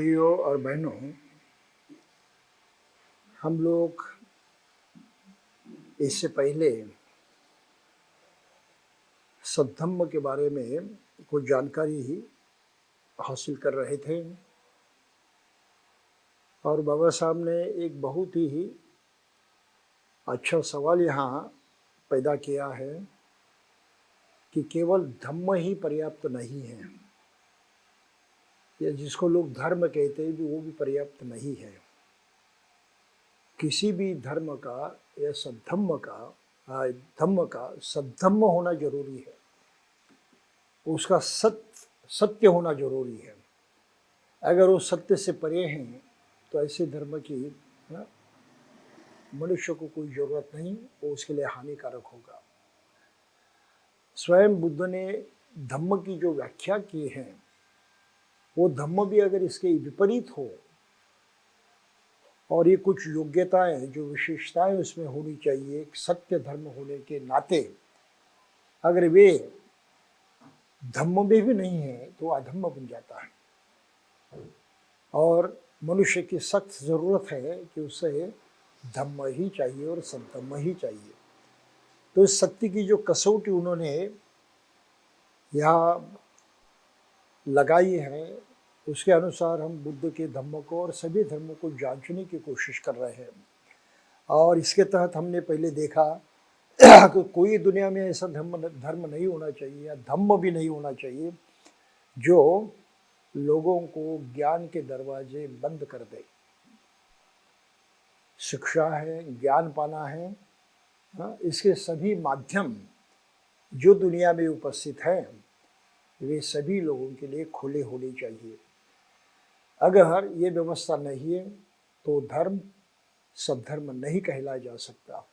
भाइयों और बहनों, हम लोग इससे पहले सद्धम्म के बारे में कुछ जानकारी ही हासिल कर रहे थे और बाबा साहब ने एक बहुत ही अच्छा सवाल यहाँ पैदा किया है कि केवल धम्म ही पर्याप्त नहीं है, या जिसको लोग धर्म कहते हैं भी वो भी पर्याप्त नहीं है। किसी भी धर्म का या सद्धम्म का धम्म का सद्धम्म होना जरूरी है, उसका सत्य होना जरूरी है। अगर वो सत्य से परे हैं तो ऐसे धर्म की मनुष्य को कोई जरूरत नहीं, वो उसके लिए हानिकारक होगा। स्वयं बुद्ध ने धम्म की जो व्याख्या की है, वो धम्म भी अगर इसके विपरीत हो और ये कुछ योग्यताएं जो विशेषताएं उसमें होनी चाहिए एक सत्य धर्म होने के नाते, अगर वे धम्म में भी नहीं है तो अधम्म बन जाता है और मनुष्य की सख्त जरूरत है कि उसे धम्म ही चाहिए और सद्धम्म ही चाहिए। तो इस सत्य की जो कसौटी उन्होंने यहाँ लगाई है, उसके अनुसार हम बुद्ध के धम्म को और सभी धर्मों को जांचने की कोशिश कर रहे हैं। और इसके तहत हमने पहले देखा कि कोई दुनिया में ऐसा धर्म नहीं होना चाहिए या धम्म भी नहीं होना चाहिए जो लोगों को ज्ञान के दरवाजे बंद कर दे। शिक्षा है, ज्ञान पाना है, इसके सभी माध्यम जो दुनिया में उपस्थित हैं वे सभी लोगों के लिए खुले होने चाहिए। अगर ये व्यवस्था नहीं है तो धर्म सद्धर्म नहीं कहलाया जा सकता।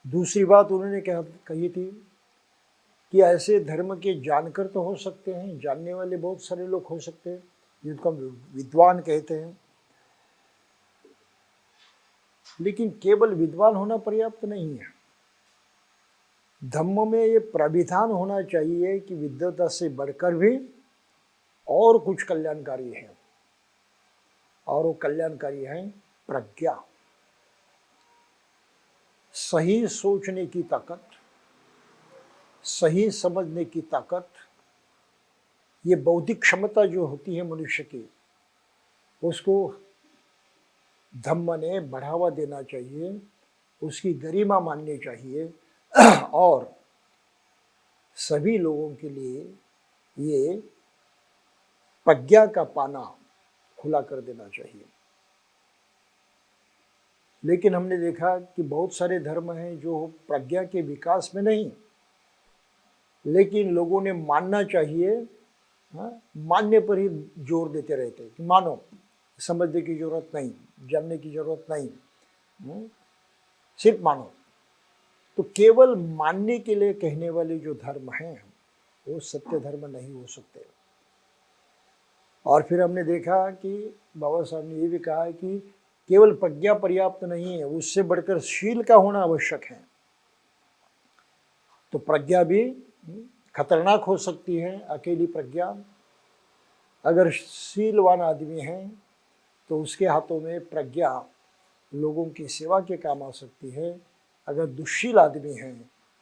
दूसरी बात उन्होंने कही थी कि ऐसे धर्म के जानकर तो हो सकते हैं, जानने वाले बहुत सारे लोग हो सकते हैं जिनको हम विद्वान कहते हैं, लेकिन केवल विद्वान होना पर्याप्त नहीं है। धम्म में ये प्राविधान होना चाहिए कि विद्वता से बढ़कर भी और कुछ कल्याणकारी है, और वो कल्याणकारी है प्रज्ञा, सही सोचने की ताकत, सही समझने की ताकत। ये बौद्धिक क्षमता जो होती है मनुष्य की, उसको धम्म ने बढ़ावा देना चाहिए, उसकी गरिमा माननी चाहिए और सभी लोगों के लिए ये प्रज्ञा का पाना खुला कर देना चाहिए। लेकिन हमने देखा कि बहुत सारे धर्म हैं जो प्रज्ञा के विकास में नहीं, लेकिन लोगों ने मानना चाहिए, मानने पर ही जोर देते रहते कि मानो, समझने की जरूरत नहीं, जानने की जरूरत नहीं, सिर्फ मानो। तो केवल मानने के लिए कहने वाले जो धर्म हैं वो सत्य धर्म नहीं हो सकते। और फिर हमने देखा कि बाबा साहब ने ये भी कहा कि केवल प्रज्ञा पर्याप्त नहीं है, उससे बढ़कर शील का होना आवश्यक है। तो प्रज्ञा भी खतरनाक हो सकती है, अकेली प्रज्ञा। अगर शीलवान आदमी है तो उसके हाथों में प्रज्ञा लोगों की सेवा के काम आ सकती है, अगर दुष्शील आदमी है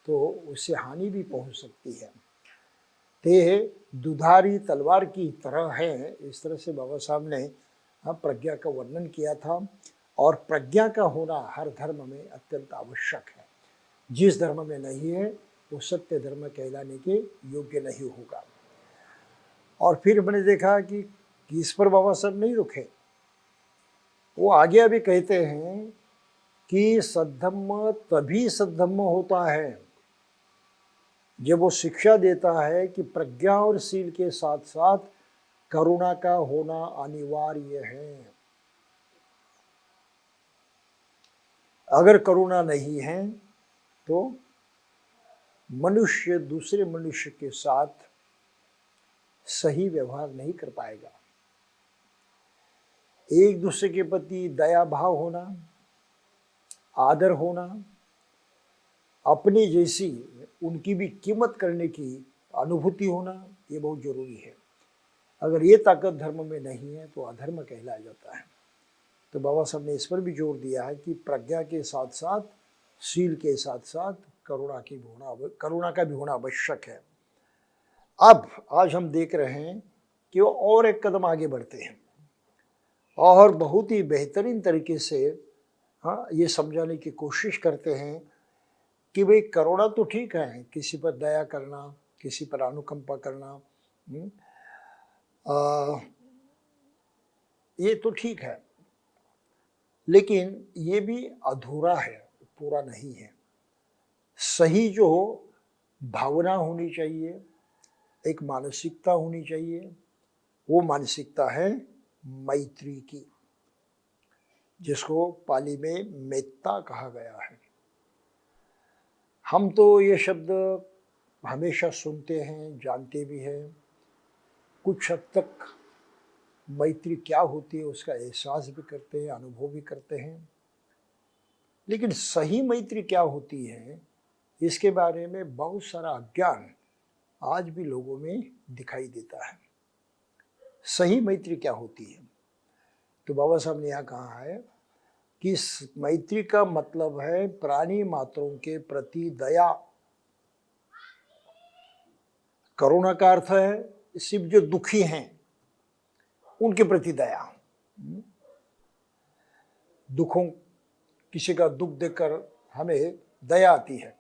तो उससे हानि भी पहुंच सकती है। ते दुधारी तलवार की तरह है, इस तरह से बाबा साहब ने प्रज्ञा का वर्णन किया था। और प्रज्ञा का होना हर धर्म में अत्यंत आवश्यक है। जिस धर्म में नहीं है वो सत्य धर्म कहलाने के योग्य नहीं होगा। और फिर हमने देखा कि इस पर बाबा साहब नहीं रुके, वो आगे अभी कहते हैं कि सद्धम्म तभी सद्धम्म होता है जब वो शिक्षा देता है कि प्रज्ञा और शील के साथ साथ करुणा का होना अनिवार्य है। अगर करुणा नहीं है तो मनुष्य दूसरे मनुष्य के साथ सही व्यवहार नहीं कर पाएगा। एक दूसरे के प्रति दया भाव होना, आदर होना, अपनी जैसी उनकी भी कीमत करने की अनुभूति होना, ये बहुत जरूरी है। अगर ये ताकत धर्म में नहीं है तो अधर्म कहलाया जाता है। तो बाबा साहब ने इस पर भी जोर दिया है कि प्रज्ञा के साथ साथ, शील के साथ साथ करुणा का भी होना आवश्यक है। अब आज हम देख रहे हैं कि वो और एक कदम आगे बढ़ते हैं और बहुत ही बेहतरीन तरीके से ये समझाने की कोशिश करते हैं कि भाई करुणा तो ठीक है, किसी पर दया करना, किसी पर अनुकंपा करना, ये तो ठीक है, लेकिन ये भी अधूरा है, पूरा नहीं है। सही जो भावना होनी चाहिए, एक मानसिकता होनी चाहिए, वो मानसिकता है मैत्री की, जिसको पाली में मेत्ता कहा गया है। हम तो ये शब्द हमेशा सुनते हैं, जानते भी हैं, कुछ हद तक मैत्री क्या होती है उसका एहसास भी करते हैं, अनुभव भी करते हैं, लेकिन सही मैत्री क्या होती है इसके बारे में बहुत सारा अज्ञान आज भी लोगों में दिखाई देता है। सही मैत्री क्या होती है? तो बाबा साहब ने यहाँ कहा है कि मैत्री का मतलब है प्राणी मात्रों के प्रति दया। करुणा का अर्थ है सिर्फ जो दुखी हैं उनके प्रति दया। किसी का दुख देखकर हमें दया आती है,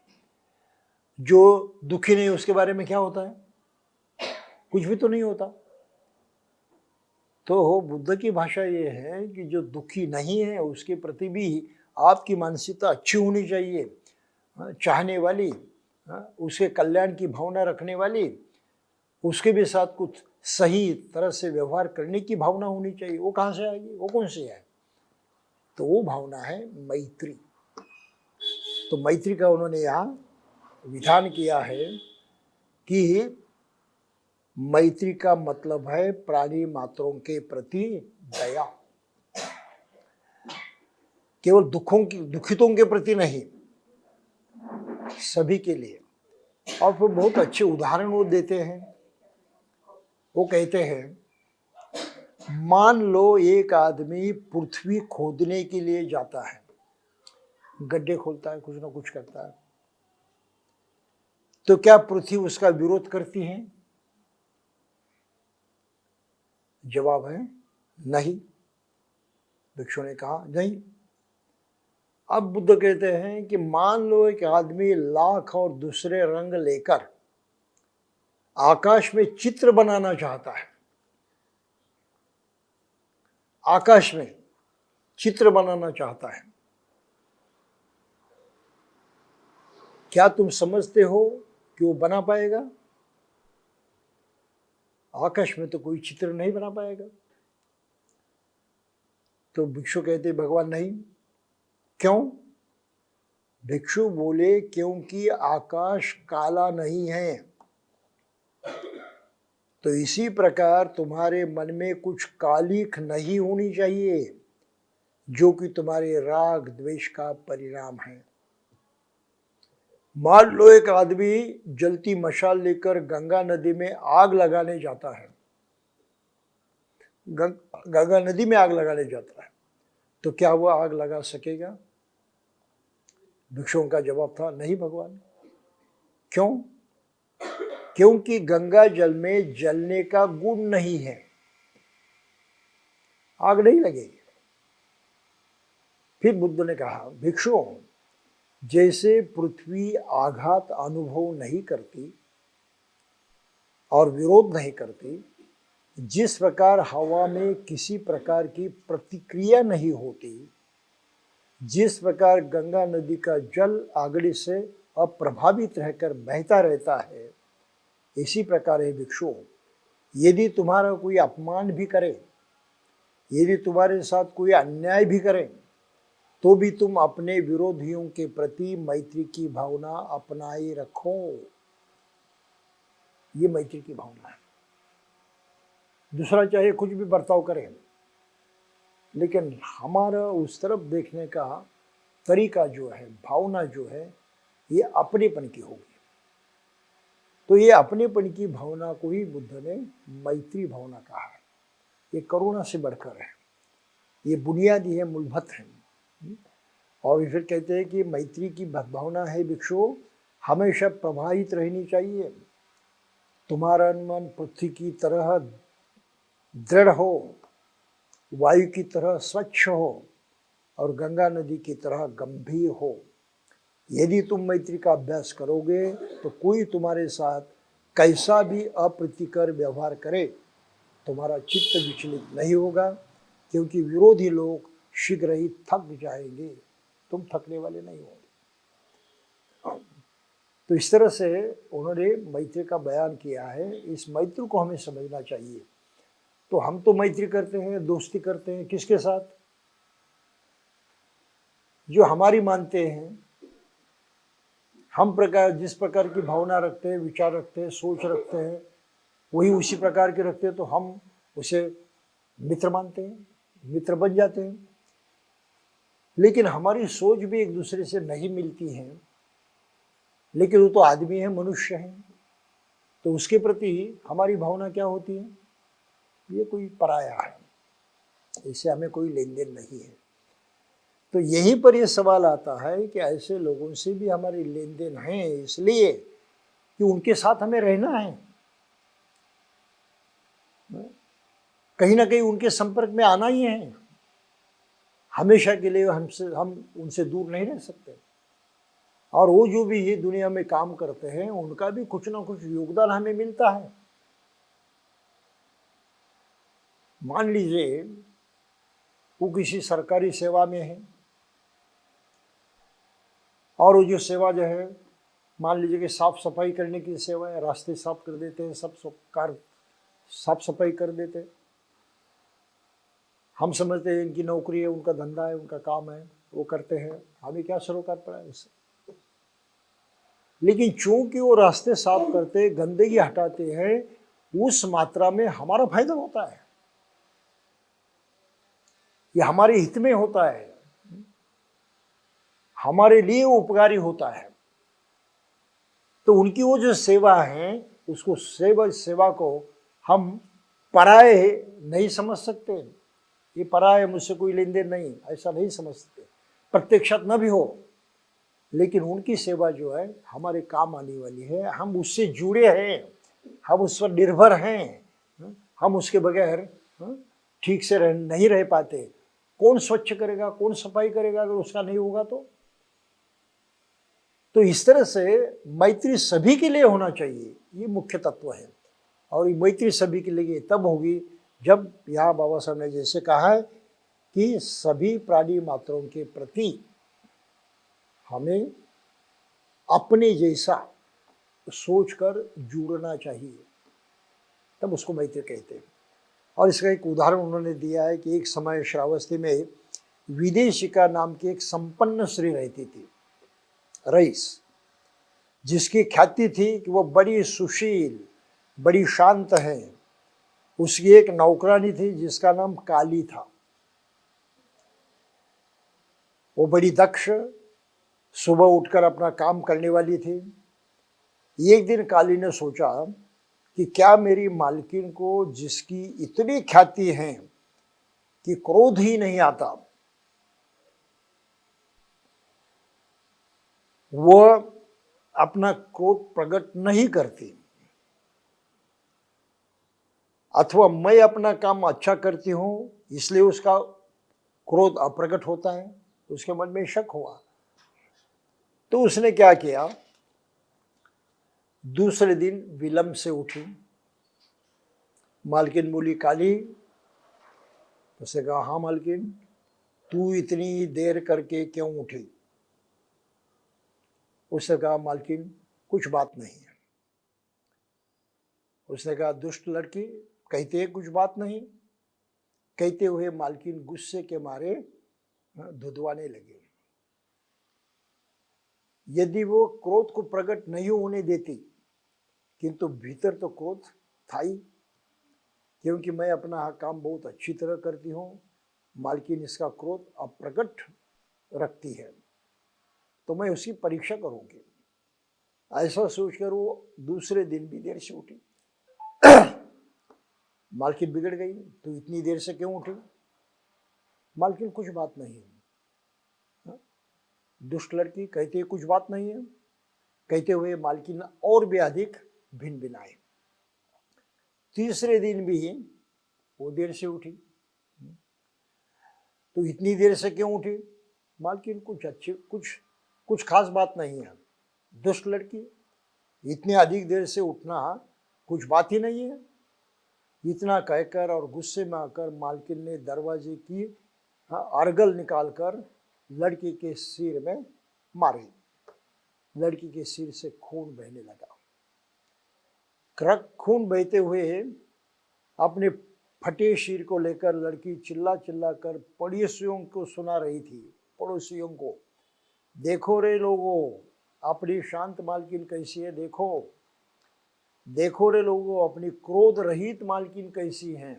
जो दुखी नहीं उसके बारे में क्या होता है? कुछ भी तो नहीं होता। तो बुद्ध की भाषा ये है कि जो दुखी नहीं है उसके प्रति भी आपकी मानसिकता अच्छी होनी चाहिए, चाहने वाली, उसके कल्याण की भावना रखने वाली, उसके भी साथ कुछ सही तरह से व्यवहार करने की भावना होनी चाहिए। वो कहाँ से आएगी? वो कौन सी है? तो वो भावना है मैत्री। तो मैत्री का उन्होंने यहाँ विधान किया है कि मैत्री का मतलब है प्राणी मात्रों के प्रति दया। केवल दुखितों के प्रति नहीं, सभी के लिए। और फिर बहुत अच्छे उदाहरण वो देते हैं। वो कहते हैं, मान लो एक आदमी पृथ्वी खोदने के लिए जाता है, गड्ढे खोलता है, कुछ ना कुछ करता है, तो क्या पृथ्वी उसका विरोध करती है? जवाब है नहीं। भिक्षु ने कहा नहीं। अब बुद्ध कहते हैं कि मान लो एक आदमी लाख और दूसरे रंग लेकर आकाश में चित्र बनाना चाहता है, आकाश में चित्र बनाना चाहता है, क्या तुम समझते हो कि वो बना पाएगा? आकाश में तो कोई चित्र नहीं बना पाएगा। तो भिक्षु कहते भगवान नहीं। क्यों? भिक्षु बोले क्योंकि आकाश काला नहीं है। तो इसी प्रकार तुम्हारे मन में कुछ कालिख नहीं होनी चाहिए, जो कि तुम्हारे राग द्वेष का परिणाम है। मान लो एक आदमी जलती मशाल लेकर गंगा नदी में आग लगाने जाता है, गंगा नदी में आग लगाने जाता है, तो क्या वो आग लगा सकेगा? भिक्षुओं का जवाब था नहीं भगवान। क्यों? क्योंकि गंगा जल में जलने का गुण नहीं है, आग नहीं लगेगी। फिर बुद्ध ने कहा, भिक्षुओं, जैसे पृथ्वी आघात अनुभव नहीं करती और विरोध नहीं करती, जिस प्रकार हवा में किसी प्रकार की प्रतिक्रिया नहीं होती, जिस प्रकार गंगा नदी का जल आगड़ी से अप्रभावित रहकर बहता रहता है, इसी प्रकार है भिक्षुओं, यदि तुम्हारा कोई अपमान भी करे, यदि तुम्हारे साथ कोई अन्याय भी करे, तो भी तुम अपने विरोधियों के प्रति मैत्री की भावना अपनाए रखो। ये मैत्री की भावना है। दूसरा चाहे कुछ भी बर्ताव करे, लेकिन हमारा उस तरफ देखने का तरीका जो है, भावना जो है, ये अपनेपन की होगी। तो ये अपनेपन की भावना को ही बुद्ध ने मैत्री भावना कहा है। ये करुणा से बढ़कर है, ये बुनियादी है, मूलभूत है। और फिर कहते हैं कि मैत्री की भावना है भिक्षु हमेशा प्रभावित रहनी चाहिए। तुम्हारा मन पृथ्वी की तरह दृढ़ हो, वायु की तरह स्वच्छ हो और गंगा नदी की तरह गंभीर हो। यदि तुम मैत्री का अभ्यास करोगे तो कोई तुम्हारे साथ कैसा भी अप्रीतिकर व्यवहार करे, तुम्हारा चित्त विचलित नहीं होगा, क्योंकि विरोधी लोग शीघ्र ही थक जाएंगे, तुम थकने वाले नहीं होंगे। तो इस तरह से उन्होंने मैत्री का बयान किया है। इस मैत्री को हमें समझना चाहिए। तो हम तो मैत्री करते हैं, दोस्ती करते हैं किसके साथ? जो हमारी मानते हैं। हम जिस प्रकार की भावना रखते हैं, विचार रखते हैं, सोच रखते हैं, वही उसी प्रकार के रखते हैं, तो हम उसे मित्र मानते हैं, मित्र बन जाते हैं। लेकिन हमारी सोच भी एक दूसरे से नहीं मिलती है, लेकिन वो तो आदमी है, मनुष्य है, तो उसके प्रति हमारी भावना क्या होती है? ये कोई पराया है, इससे हमें कोई लेन देन नहीं है। तो यहीं पर यह सवाल आता है कि ऐसे लोगों से भी हमारी लेन देन है, इसलिए कि उनके साथ हमें रहना है, कहीं ना कहीं उनके संपर्क में आना ही है। हमेशा के लिए हम उनसे दूर नहीं रह सकते। और वो जो भी ये दुनिया में काम करते हैं, उनका भी कुछ ना कुछ योगदान हमें मिलता है। मान लीजिए वो किसी सरकारी सेवा में है, और वो जो सेवा जो है, मान लीजिए कि साफ सफाई करने की सेवा है, रास्ते साफ कर देते हैं, सब कार साफ सफाई कर देते हैं। हम समझते हैं इनकी नौकरी है, उनका धंधा है, उनका काम है, वो करते हैं, हमें क्या सरोकार पड़ा है उससे। लेकिन चूंकि वो रास्ते साफ करते, गंदगी हटाते हैं, उस मात्रा में हमारा फायदा होता है, ये हमारे हित में होता है, हमारे लिए उपकारी होता है। तो उनकी वो जो सेवा है, उसको सेवा को हम पराये नहीं समझ सकते। ये पराये, मुझसे कोई लेन देन नहीं, ऐसा नहीं समझ सकते, प्रत्यक्षात न भी हो, लेकिन उनकी सेवा जो है हमारे काम आने वाली है। हम उससे जुड़े हैं, हम उस पर निर्भर हैं, हम उसके बगैर ठीक से नहीं रह पाते। कौन स्वच्छ करेगा, कौन सफाई करेगा अगर उसका नहीं होगा तो इस तरह से मैत्री सभी के लिए होना चाहिए, ये मुख्य तत्व है। और ये मैत्री सभी के लिए तब होगी जब यहाँ बाबा साहब ने जैसे कहा है कि सभी प्राणी मात्रों के प्रति हमें अपने जैसा सोचकर जुड़ना चाहिए, तब उसको मैत्री कहते हैं। और इसका एक उदाहरण उन्होंने दिया है कि एक समय श्रावस्ती में विदेशिका नाम की एक संपन्न स्त्री रहती थी, रईस, जिसकी ख्याति थी कि वो बड़ी सुशील, बड़ी शांत है। उसकी एक नौकरानी थी जिसका नाम काली था। वो बड़ी दक्ष, सुबह उठकर अपना काम करने वाली थी। एक दिन काली ने सोचा कि क्या मेरी मालकिन को, जिसकी इतनी ख्याति है कि क्रोध ही नहीं आता, वह अपना क्रोध प्रकट नहीं करती, अथवा मैं अपना काम अच्छा करती हूं इसलिए उसका क्रोध अप्रकट होता है, उसके मन में शक हुआ। तो उसने क्या किया, दूसरे दिन विलंब से उठी। मालकिन बोली, काली, उसने कहा, हाँ मालकिन, तू इतनी देर करके क्यों उठी? उसने कहा, मालकिन कुछ बात नहीं है। उसने कहा, दुष्ट लड़की, कहते हैं कुछ बात नहीं। कहते हुए मालकिन गुस्से के मारे धुधवाने लगे। यदि वो क्रोध को प्रकट नहीं होने देती, किंतु भीतर तो क्रोध था ही, क्योंकि मैं अपना काम बहुत अच्छी तरह करती हूँ, मालकिन इसका क्रोध अप्रकट रखती है, तो मैं उसकी परीक्षा करूंगी। ऐसा सोचकर वो दूसरे दिन भी देर से उठी। मालकिन बिगड़ गई, तो इतनी देर से क्यों उठी? मालकिन कुछ बात नहीं है। दुष्ट लड़की कहती है कुछ बात नहीं है, कहते हुए मालकिन और भी अधिक भिन भिनाए। तीसरे दिन भी वो देर से उठी, तो इतनी देर से क्यों उठी? मालकिन कुछ खास बात नहीं है। दुष्ट लड़की, इतनी अधिक देर से उठना कुछ बात ही नहीं है। इतना कहकर और गुस्से में आकर मालकिन ने दरवाजे की अर्गल निकालकर लड़की के सिर में मारी। लड़की के सिर से खून बहने लगा। खून बहते हुए अपने फटे सिर को लेकर लड़की चिल्ला चिल्ला कर पड़ोसियों को सुना रही थी। पड़ोसियों को, देखो रे लोगों, अपनी शांत मालकिन कैसी है, देखो देखो रे लोगों, अपनी क्रोध रहित मालकिन कैसी है।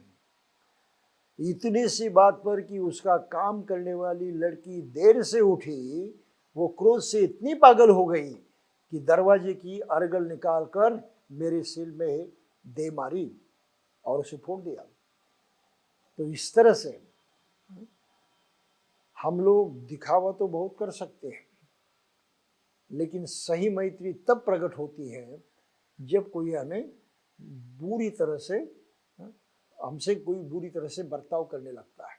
इतनी सी बात पर कि उसका काम करने वाली लड़की देर से उठी, वो क्रोध से इतनी पागल हो गई कि दरवाजे की अर्गल निकालकर मेरे सिर में दे मारी और उसे फोड़ दिया। तो इस तरह से हम लोग दिखावा तो बहुत कर सकते हैं, लेकिन सही मैत्री तब प्रकट होती है जब कोई हमें बुरी तरह से हमसे कोई बुरी तरह से बर्ताव करने लगता है।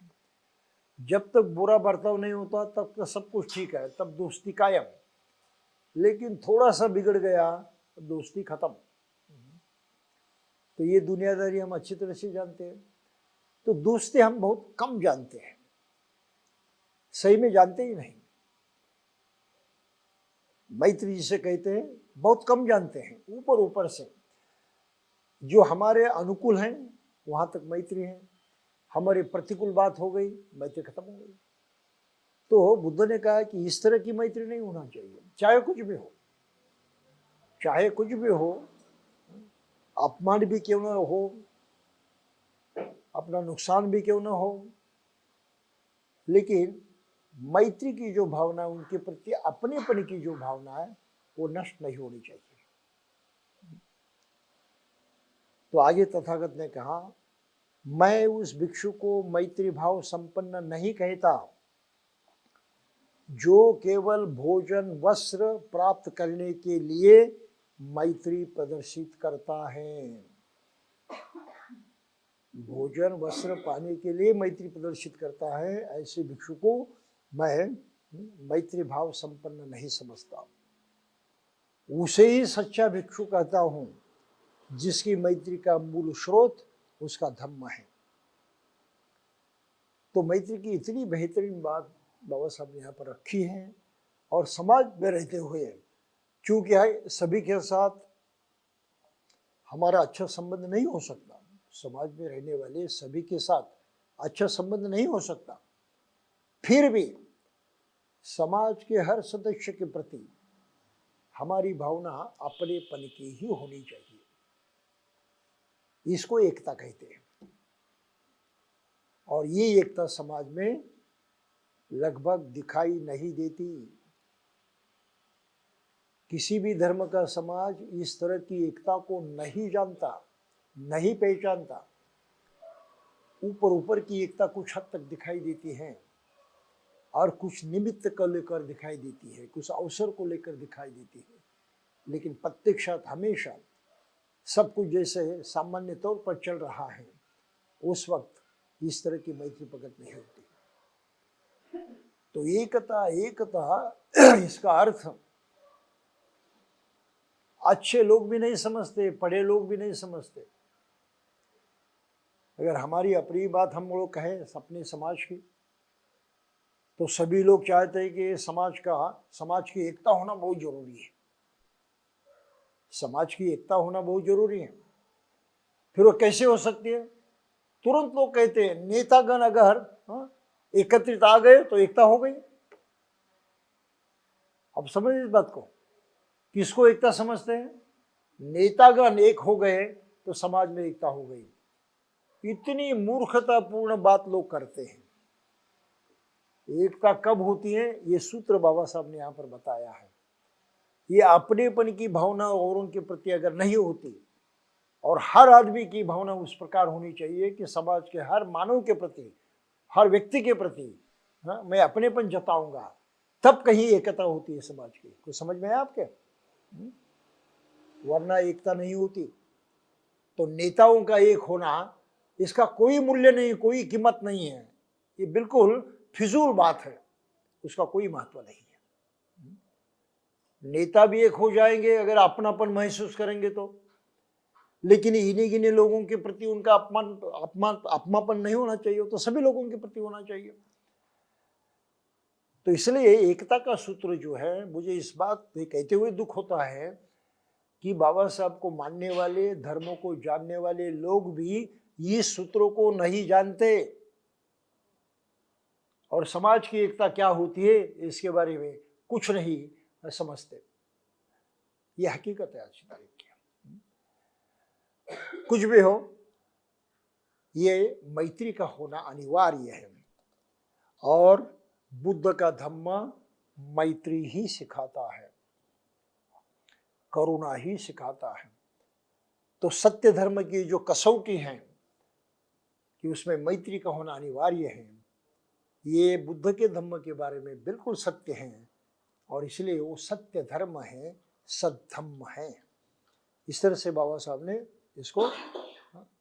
जब तक बुरा बर्ताव नहीं होता तब तक सब कुछ ठीक है, तब दोस्ती कायम। लेकिन थोड़ा सा बिगड़ गया तो दोस्ती खत्म। तो ये दुनियादारी हम अच्छी तरह से जानते हैं। तो दोस्ती हम बहुत कम जानते हैं, सही में जानते ही नहीं। मैत्री जिसे कहते हैं बहुत कम जानते हैं। ऊपर ऊपर से जो हमारे अनुकूल हैं वहां तक मैत्री है, हमारे प्रतिकूल बात हो गई, मैत्री खत्म हो गई। तो बुद्ध ने कहा कि इस तरह की मैत्री नहीं होना चाहिए। चाहे कुछ भी हो, चाहे कुछ भी हो, अपमान भी क्यों ना हो, अपना नुकसान भी क्यों ना हो, लेकिन मैत्री की जो भावना है, उनके प्रति अपनेपन की जो भावना है, वो नष्ट नहीं होनी चाहिए। तो आगे तथागत ने कहा, मैं उस भिक्षु को मैत्री भाव संपन्न नहीं कहता जो केवल भोजन वस्त्र प्राप्त करने के लिए मैत्री प्रदर्शित करता है। भोजन वस्त्र पाने के लिए मैत्री प्रदर्शित करता है, ऐसे भिक्षु को मैं मैत्री भाव संपन्न नहीं समझता। उसे ही सच्चा भिक्षु कहता हूं जिसकी मैत्री का मूल स्रोत उसका धम्म है। तो मैत्री की इतनी बेहतरीन बात बाबा साहब ने यहाँ पर रखी है। और समाज में रहते हुए, क्योंकि सभी के साथ हमारा अच्छा संबंध नहीं हो सकता, समाज में रहने वाले सभी के साथ अच्छा संबंध नहीं हो सकता, फिर भी समाज के हर सदस्य के प्रति हमारी भावना अपनेपन की ही होनी चाहिए। इसको एकता कहते हैं। और ये एकता समाज में लगभग दिखाई नहीं देती। किसी भी धर्म का समाज इस तरह की एकता को नहीं जानता, नहीं पहचानता। ऊपर ऊपर की एकता कुछ हद तक दिखाई देती है और कुछ निमित्त को लेकर दिखाई देती है, कुछ अवसर को लेकर दिखाई देती है, लेकिन प्रत्यक्षात हमेशा सब कुछ जैसे सामान्य तौर पर चल रहा है, उस वक्त इस तरह की मैत्री प्रकट नहीं होती। तो एकता इसका अर्थ अच्छे लोग भी नहीं समझते, पढ़े लोग भी नहीं समझते। अगर हमारी अपनी बात हम लोग कहें अपने समाज की, तो सभी लोग चाहते हैं कि समाज की एकता होना बहुत जरूरी है। समाज की एकता होना बहुत जरूरी है। फिर वो कैसे हो सकती है? तुरंत लोग कहते हैं नेतागण अगर एकत्रित आ गए तो एकता हो गई। अब समझ इस बात को, किसको एकता समझते हैं? नेतागण एक हो गए तो समाज में एकता हो गई। इतनी मूर्खतापूर्ण बात लोग करते हैं। एकता कब होती है? ये सूत्र बाबा साहब ने यहां पर बताया है। ये अपनेपन की भावना औरों के प्रति अगर नहीं होती, और हर आदमी की भावना उस प्रकार होनी चाहिए कि समाज के हर मानव के प्रति, हर व्यक्ति के प्रति मैं अपनेपन जताऊंगा, तब कहीं एकता होती है समाज की। कुछ समझ में है आपके? वरना एकता नहीं होती। तो नेताओं का एक होना, इसका कोई मूल्य नहीं, कोई कीमत नहीं है, ये बिल्कुल फिजूल बात है, उसका कोई महत्व नहीं है। नेता भी एक हो जाएंगे अगर अपनापन महसूस करेंगे तो, लेकिन इन्हीं गिने लोगों के प्रति उनका अपमानपन नहीं होना चाहिए, तो सभी लोगों के प्रति होना चाहिए। तो इसलिए एकता का सूत्र जो है, मुझे इस बात पे कहते हुए दुख होता है कि बाबा साहब को मानने वाले, धर्मों को जानने वाले लोग भी इस सूत्रों को नहीं जानते, और समाज की एकता क्या होती है इसके बारे में कुछ नहीं समझते। यह हकीकत है आज की तारीख की। कुछ भी हो, ये मैत्री का होना अनिवार्य है, और बुद्ध का धम्म मैत्री ही सिखाता है, करुणा ही सिखाता है। तो सत्य धर्म की जो कसौटी है कि उसमें मैत्री का होना अनिवार्य है, ये बुद्ध के धम्म के बारे में बिल्कुल सत्य है, और इसलिए वो सत्य धर्म है, सद्धम्म है। इस तरह से बाबा साहब ने इसको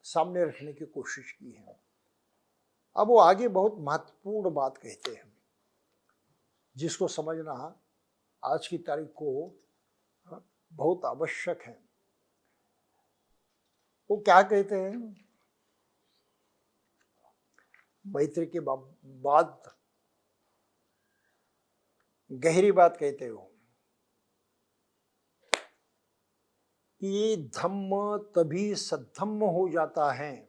सामने रखने की कोशिश की है। अब वो आगे बहुत महत्वपूर्ण बात कहते हैं, जिसको समझना आज की तारीख को बहुत आवश्यक है। वो क्या कहते हैं? मैत्री के बाद गहरी बात कहते हो कि धम्म तभी सद्धम्म हो जाता है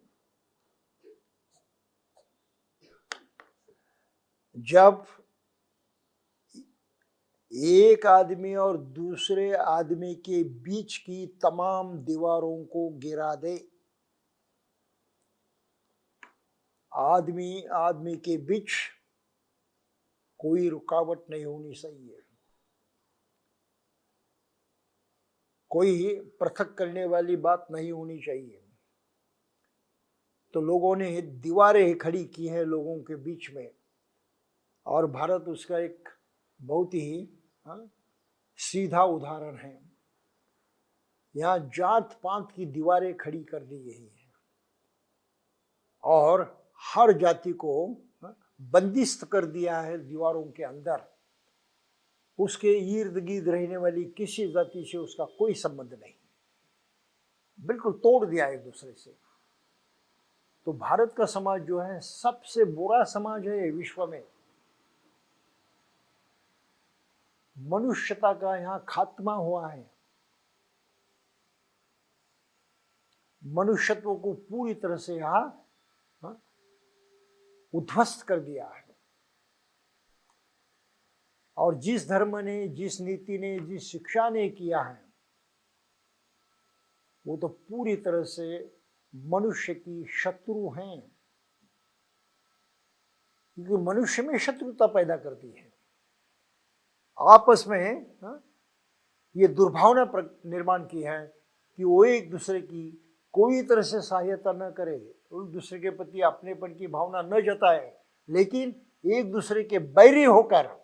जब एक आदमी और दूसरे आदमी के बीच की तमाम दीवारों को गिरा दे। आदमी आदमी के बीच कोई रुकावट नहीं होनी चाहिए, कोई पृथक करने वाली बात नहीं होनी चाहिए। तो लोगों ने दीवारें खड़ी की हैं लोगों के बीच में, और भारत उसका एक बहुत ही सीधा उदाहरण है। यहाँ जात पात की दीवारें खड़ी कर दी गई हैं, और हर जाति को बंदिस्त कर दिया है दीवारों के अंदर। उसके इर्द गिर्द रहने वाली किसी जाति से उसका कोई संबंध नहीं, बिल्कुल तोड़ दिया एक दूसरे से। तो भारत का समाज जो है सबसे बुरा समाज है विश्व में। मनुष्यता का यहाँ खात्मा हुआ है, मनुष्यत्व को पूरी तरह से यहाँ उद्ध्वस्त कर दिया है। और जिस धर्म ने, जिस नीति ने, जिस शिक्षा ने किया है, वो तो पूरी तरह से मनुष्य की शत्रु हैं, क्योंकि मनुष्य में शत्रुता पैदा करती है। आपस में ये दुर्भावना निर्माण की है कि वो एक दूसरे की कोई तरह से सहायता न करे, एक दूसरे के प्रति अपनेपन की भावना न जताए, लेकिन एक दूसरे के बैरी होकर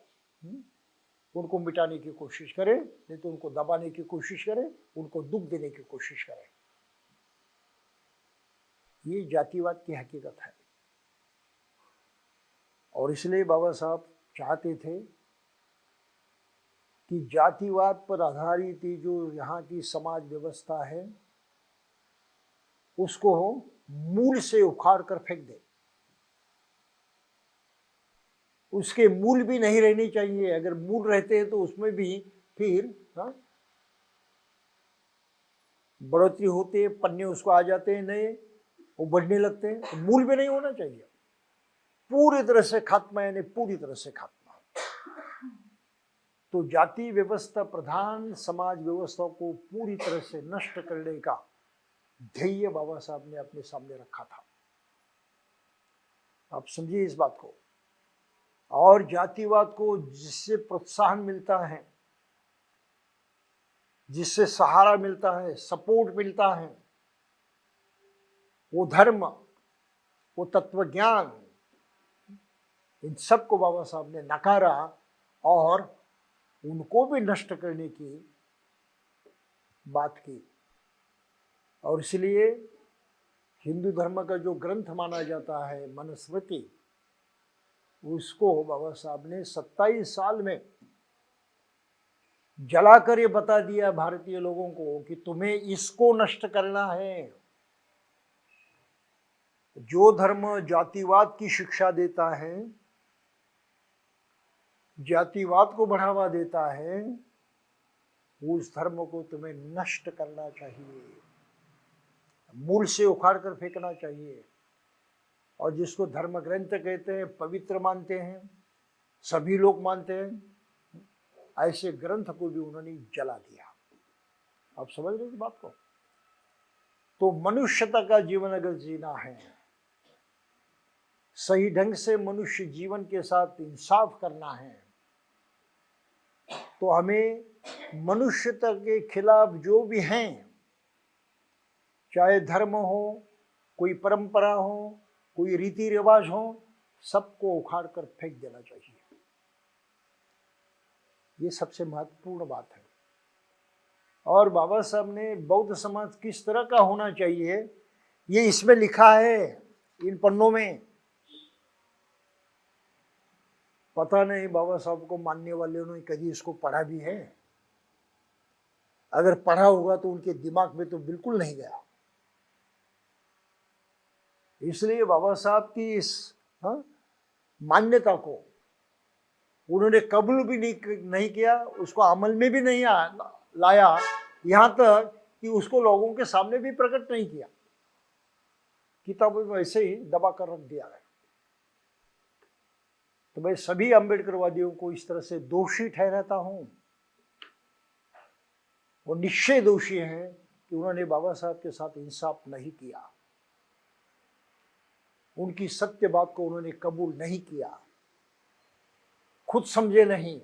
उनको मिटाने की कोशिश करे, नहीं तो उनको दबाने की कोशिश करे, उनको दुख देने की कोशिश करे। ये जातिवाद की हकीकत है। और इसलिए बाबा साहब चाहते थे कि जातिवाद पर आधारित जो यहाँ की समाज व्यवस्था है उसको मूल से उखाड़ कर फेंक दे। उसके मूल भी नहीं रहनी चाहिए, अगर मूल रहते हैं तो उसमें भी फिर बढ़ोतरी होती है, पन्ने उसको आ जाते हैं नए, वो बढ़ने लगते हैं। तो मूल भी नहीं होना चाहिए, पूरी तरह से खात्मा, यानी पूरी तरह से खात्मा। तो जाति व्यवस्था प्रधान समाज व्यवस्था को पूरी तरह से नष्ट करने का ध्येय बाबा साहब ने अपने सामने रखा था। आप समझिए इस बात को। और जातिवाद को जिससे प्रोत्साहन मिलता है जिससे सहारा मिलता है, सपोर्ट मिलता है, वो धर्म, वो तत्व ज्ञान, इन सब को बाबा साहब ने नकारा और उनको भी नष्ट करने की बात की। और इसलिए हिंदू धर्म का जो ग्रंथ माना जाता है मनुस्मृति, उसको बाबा साहब ने 27 साल में जलाकर ये बता दिया भारतीय लोगों को कि तुम्हें इसको नष्ट करना है। जो धर्म जातिवाद की शिक्षा देता है, जातिवाद को बढ़ावा देता है, उस धर्म को तुम्हें नष्ट करना चाहिए, मूल से उखाड़ कर फेंकना चाहिए। और जिसको धर्म ग्रंथ कहते हैं, पवित्र मानते हैं, सभी लोग मानते हैं, ऐसे ग्रंथ को भी उन्होंने जला दिया। आप समझ रहे इस बात को? तो मनुष्यता का जीवन अगर जीना है, सही ढंग से मनुष्य जीवन के साथ इंसाफ करना है, तो हमें मनुष्यता के खिलाफ जो भी हैं, चाहे धर्म हो, कोई परंपरा हो, कोई रीति रिवाज हो, सबको उखाड़ कर फेंक देना चाहिए। ये सबसे महत्वपूर्ण बात है। और बाबा साहब ने बौद्ध समाज किस तरह का होना चाहिए, ये इसमें लिखा है, इन पन्नों में। पता नहीं बाबा साहब को मानने वाले ने कभी इसको पढ़ा भी है। अगर पढ़ा होगा तो उनके दिमाग में तो बिल्कुल नहीं गया। इसलिए बाबा साहब की इस मान्यता को उन्होंने कबूल भी नहीं किया, उसको अमल में भी नहीं लाया, यहाँ तक कि उसको लोगों के सामने भी प्रकट नहीं किया, किताबों में ऐसे ही दबा कर रख दिया है। तो मैं सभी अम्बेडकरवादियों को इस तरह से दोषी ठहराता हूँ। वो निश्चय दोषी हैं कि उन्होंने बाबा साहब के साथ इंसाफ नहीं किया, उनकी सत्य बात को उन्होंने कबूल नहीं किया, खुद समझे नहीं,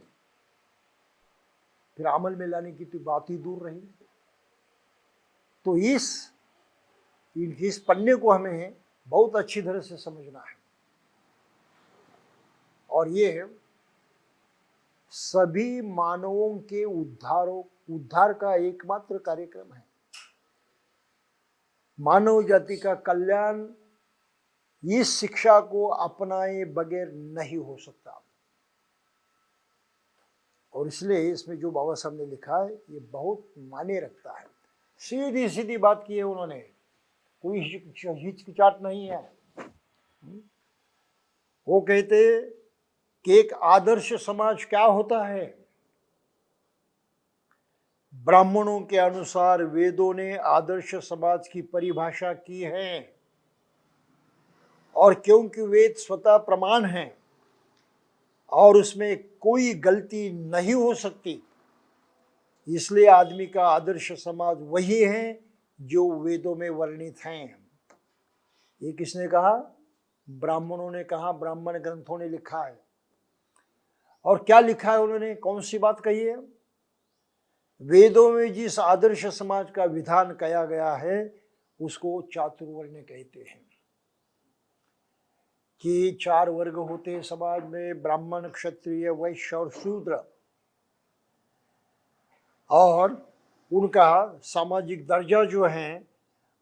फिर अमल में लाने की तो बात ही दूर रही। तो इस पन्ने को हमें बहुत अच्छी तरह से समझना है। और ये सभी मानवों के उद्धार का एकमात्र कार्यक्रम है। मानव जाति का कल्याण इस शिक्षा को अपनाए बगैर नहीं हो सकता। और इसलिए इसमें जो बाबा साहब ने लिखा है ये बहुत मायने रखता है। सीधी सीधी बात की है उन्होंने, कोई हिचकिचाहट नहीं है। वो कहते कि एक आदर्श समाज क्या होता है। ब्राह्मणों के अनुसार वेदों ने आदर्श समाज की परिभाषा की है, और क्योंकि वेद स्वतः प्रमाण हैं और उसमें कोई गलती नहीं हो सकती, इसलिए आदमी का आदर्श समाज वही है जो वेदों में वर्णित हैं। ये किसने कहा? ब्राह्मणों ने कहा, ब्राह्मण ग्रंथों ने लिखा है। और क्या लिखा है उन्होंने, कौन सी बात कही है? वेदों में जिस आदर्श समाज का विधान किया गया है उसको चातुर्वर्ण कहते हैं। कि 4 वर्ग होते हैं समाज में, ब्राह्मण, क्षत्रिय, वैश्य और शूद्र, और उनका सामाजिक दर्जा जो है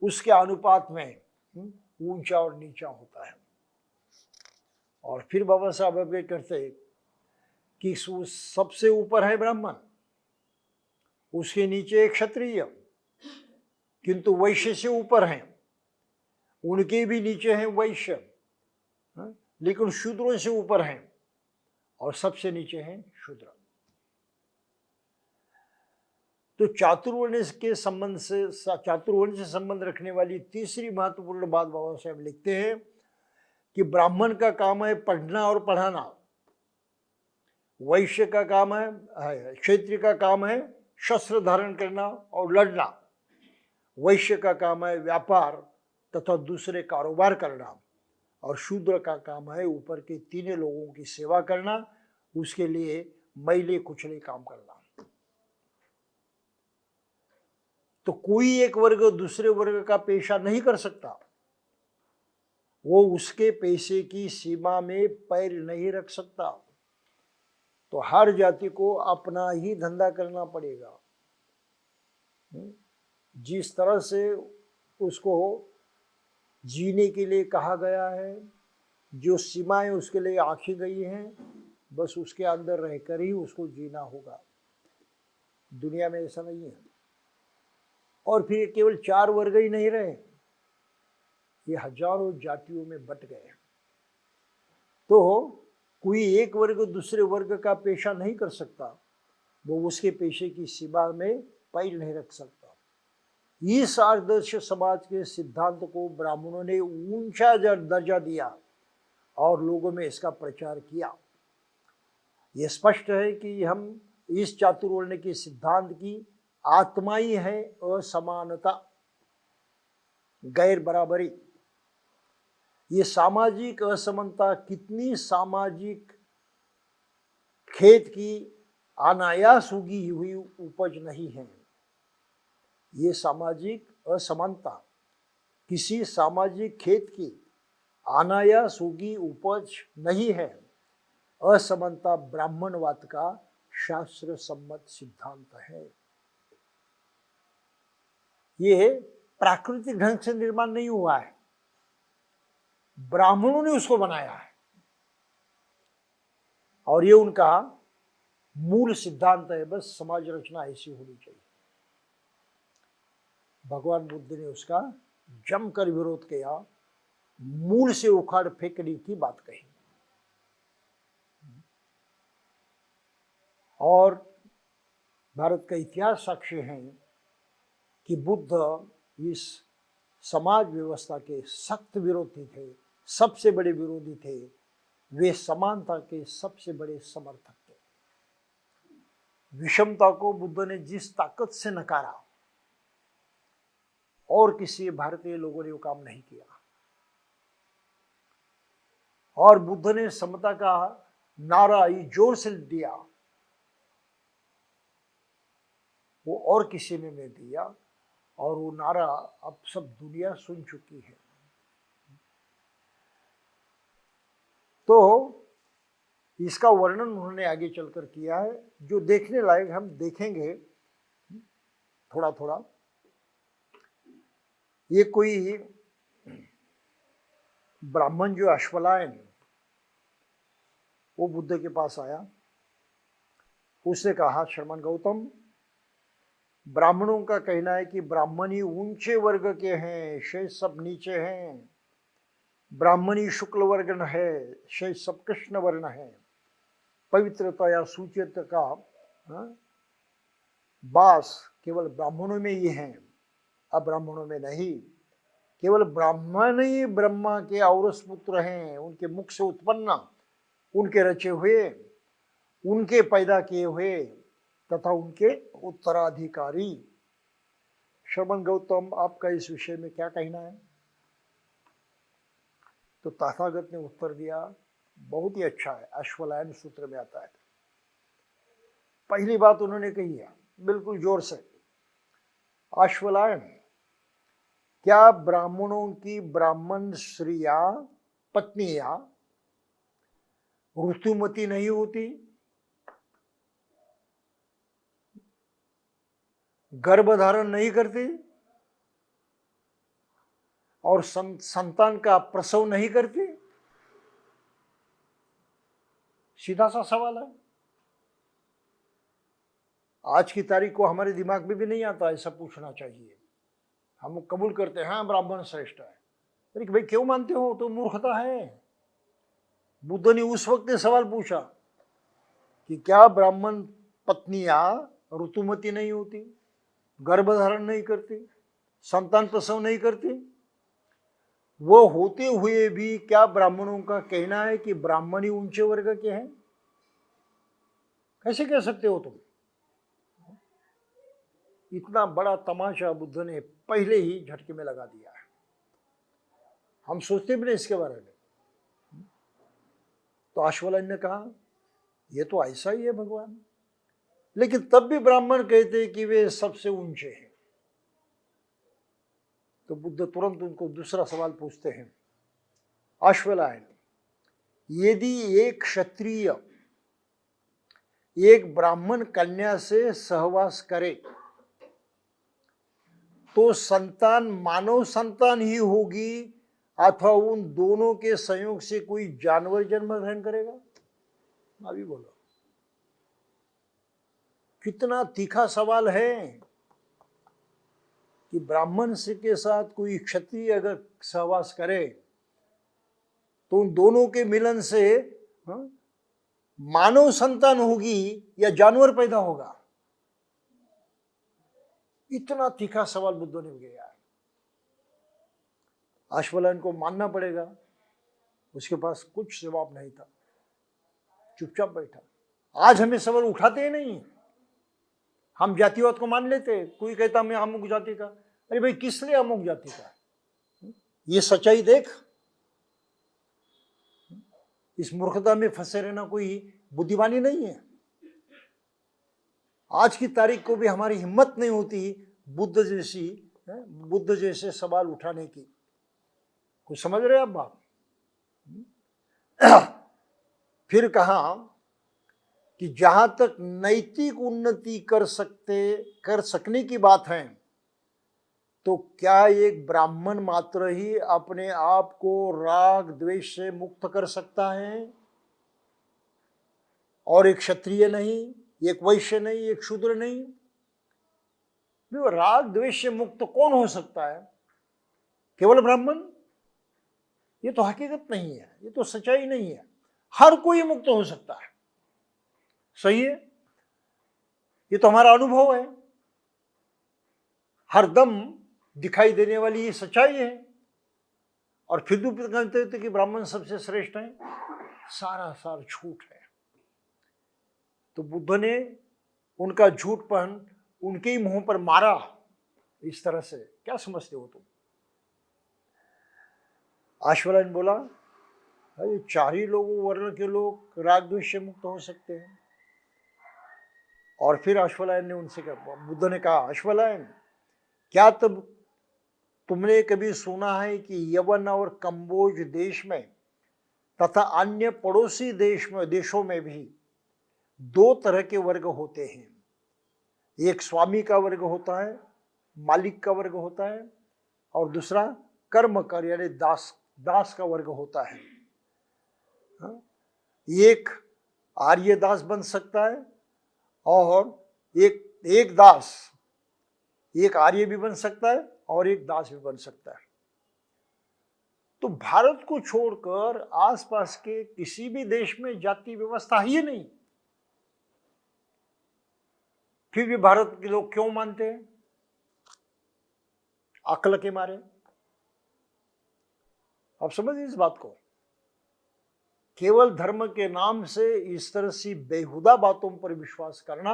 उसके अनुपात में ऊंचा और नीचा होता है। और फिर बाबा साहब अपडेट करते कि सबसे ऊपर है ब्राह्मण, उसके नीचे क्षत्रिय, किंतु वैश्य से ऊपर हैं, उनके भी नीचे हैं वैश्य, लेकिन शूद्रों से ऊपर हैं, और सबसे नीचे हैं शूद्र। तो चातुर्वर्ण से संबंध रखने वाली तीसरी महत्वपूर्ण बात बाबा साहब लिखते हैं कि ब्राह्मण का काम है पढ़ना और पढ़ाना, वैश्य का काम है, क्षत्रिय का काम है शस्त्र धारण करना और लड़ना, वैश्य का काम है व्यापार तथा दूसरे कारोबार करना, और शूद्र का काम है ऊपर के 3 लोगों की सेवा करना, उसके लिए मैले कुचले काम करना। तो कोई एक वर्ग दूसरे वर्ग का पेशा नहीं कर सकता, वो उसके पैसे की सीमा में पैर नहीं रख सकता। तो हर जाति को अपना ही धंधा करना पड़ेगा। जिस तरह से उसको जीने के लिए कहा गया है, जो सीमाएं उसके लिए आंकी गई हैं, बस उसके अंदर रहकर ही उसको जीना होगा। दुनिया में ऐसा नहीं है। और फिर केवल 4 वर्ग ही नहीं रहे, ये हजारों जातियों में बट गए। तो कोई एक वर्ग दूसरे वर्ग का पेशा नहीं कर सकता, वो उसके पेशे की सीमा में पैर नहीं रख सकता। इस आदर्श समाज के सिद्धांत को ब्राह्मणों ने ऊंचा दर्जा दिया और लोगों में इसका प्रचार किया। ये स्पष्ट है कि हम इस चातुर्वर्ण के सिद्धांत की आत्मा ही है असमानता, गैर बराबरी। ये सामाजिक असमानता कितनी सामाजिक खेत की अनायास उगी हुई उपज नहीं है। ये सामाजिक असमानता किसी सामाजिक खेत की अनायास उगी उपज नहीं है। असमानता ब्राह्मणवाद का शास्त्र सम्मत सिद्धांत है। ये प्राकृतिक ढंग से निर्माण नहीं हुआ है, ब्राह्मणों ने उसको बनाया है और ये उनका मूल सिद्धांत है। बस समाज रचना ऐसी होनी चाहिए। भगवान बुद्ध ने उसका जमकर विरोध किया, मूल से उखाड़ फेंकने की बात कही। और भारत का इतिहास साक्ष्य है कि बुद्ध इस समाज व्यवस्था के सख्त विरोधी थे, सबसे बड़े विरोधी थे। वे समानता के सबसे बड़े समर्थक थे। विषमता को बुद्ध ने जिस ताकत से नकारा, और किसी भारतीय लोगों ने वो काम नहीं किया। और बुद्ध ने समता का नारा जोर से दिया, वो और किसी ने नहीं दिया, और वो नारा अब सब दुनिया सुन चुकी है। तो इसका वर्णन उन्होंने आगे चलकर किया है, जो देखने लायक हम देखेंगे थोड़ा थोड़ा। ये कोई ब्राह्मण जो अश्वलायन, वो बुद्ध के पास आया। उसने कहा, श्रीमान गौतम, ब्राह्मणों का कहना है कि ब्राह्मणी ऊंचे वर्ग के हैं, शेष सब नीचे हैं। ब्राह्मणी शुक्ल वर्ण है, शेष सब कृष्ण वर्ण है। पवित्रता या सूचित का वास केवल ब्राह्मणों में ही है, अब्राह्मणों में नहीं। केवल ब्राह्मण ही ब्रह्मा के औरस पुत्र हैं, उनके मुख से उत्पन्न, उनके रचे हुए, उनके पैदा किए हुए तथा उनके उत्तराधिकारी। श्रवण गौतम, आपका इस विषय में क्या कहना है? तो तथागत ने उत्तर दिया, बहुत ही अच्छा है, अश्वलायन सूत्र में आता है। पहली बात उन्होंने कही है बिल्कुल जोर से, अश्वलायन, क्या ब्राह्मणों की ब्राह्मण स्त्रियां, पत्नियां ऋतुमती नहीं होती, गर्भधारण नहीं करती और संतान का प्रसव नहीं करती? सीधा सा सवाल है। आज की तारीख को हमारे दिमाग में भी नहीं आता ऐसा पूछना चाहिए। हम कबूल करते हैं, हाँ ब्राह्मण श्रेष्ठ है। अरे भाई क्यों मानते हो? तो मूर्खता है। बुद्ध ने उस वक्त सवाल पूछा कि क्या ब्राह्मण पत्नियां ऋतुमती नहीं होती, गर्भधारण नहीं करती, संतान प्रसव नहीं करती? वो होते हुए भी क्या ब्राह्मणों का कहना है कि ब्राह्मण ही ऊंचे वर्ग के हैं? कैसे कह सकते हो तुम? इतना बड़ा तमाशा बुद्ध ने पहले ही झटके में लगा दिया है। हम सोचते भी नहीं इसके बारे में। तो अश्वलायन ने कहा, ये तो ऐसा ही है भगवान, लेकिन तब भी ब्राह्मण कहते कि वे सबसे ऊंचे हैं। तो बुद्ध तुरंत उनको दूसरा सवाल पूछते हैं, अश्वलायन, यदि एक क्षत्रिय एक ब्राह्मण कन्या से सहवास करे तो संतान मानव संतान ही होगी अथवा उन दोनों के संयोग से कोई जानवर जन्म ग्रहण करेगा? अभी बोलो, कितना तीखा सवाल है कि ब्राह्मण से के साथ कोई क्षत्रिय अगर सहवास करे तो उन दोनों के मिलन से मानव संतान होगी या जानवर पैदा होगा? इतना तीखा सवाल बुद्ध ने किया है। अश्वलायन को मानना पड़ेगा, उसके पास कुछ जवाब नहीं था, चुपचाप बैठा। आज हमें सवाल उठाते ही नहीं, हम जातिवाद को मान लेते। कोई कहता मैं अमुक जाति का, अरे भाई किस लिए अमुक जाति का? ये सच्चाई देख। इस मूर्खता में फंसे रहना कोई बुद्धिमानी नहीं है। आज की तारीख को भी हमारी हिम्मत नहीं होती बुद्ध जैसे सवाल उठाने की। कुछ समझ रहे आप बात? फिर कहा कि जहां तक नैतिक उन्नति कर सकने की बात है, तो क्या एक ब्राह्मण मात्र ही अपने आप को राग द्वेष से मुक्त कर सकता है और एक क्षत्रिय नहीं, एक वैश्य नहीं, एक शूद्र नहीं? राग द्वेष से मुक्त कौन हो सकता है? केवल ब्राह्मण? ये तो हकीकत नहीं है, ये तो सच्चाई नहीं है। हर कोई मुक्त हो सकता है। सही है, ये तो हमारा अनुभव है, हर दम दिखाई देने वाली ये सच्चाई है। और फिर भी कहते थे कि ब्राह्मण सबसे श्रेष्ठ है, सारा सार झूठ है। तो बुद्ध ने उनका झूठपन उनके ही मुंह पर मारा। इस तरह से क्या समझते हो तुम? अश्वलायन बोला, अरे 4 ही लोगों वर्ण के लोग राग द्वेष से मुक्त हो सकते हैं। और फिर अश्वलायन ने उनसे कहा, बुद्ध ने कहा, अश्वलायन, क्या तब तुमने कभी सुना है कि यवन और कंबोज देश में तथा अन्य पड़ोसी देशों में भी 2 तरह के वर्ग होते हैं? एक स्वामी का वर्ग होता है, मालिक का वर्ग होता है, और दूसरा कर्मकर यानी दास का वर्ग होता है। एक आर्य दास बन सकता है और एक दास, एक आर्य भी बन सकता है और एक दास भी बन सकता है। तो भारत को छोड़कर आसपास के किसी भी देश में जाति व्यवस्था ही नहीं। फिर भी भारत के लोग क्यों मानते हैं? अक्ल के मारे। आप समझिए इस बात को। केवल धर्म के नाम से इस तरह से बेहुदा बातों पर विश्वास करना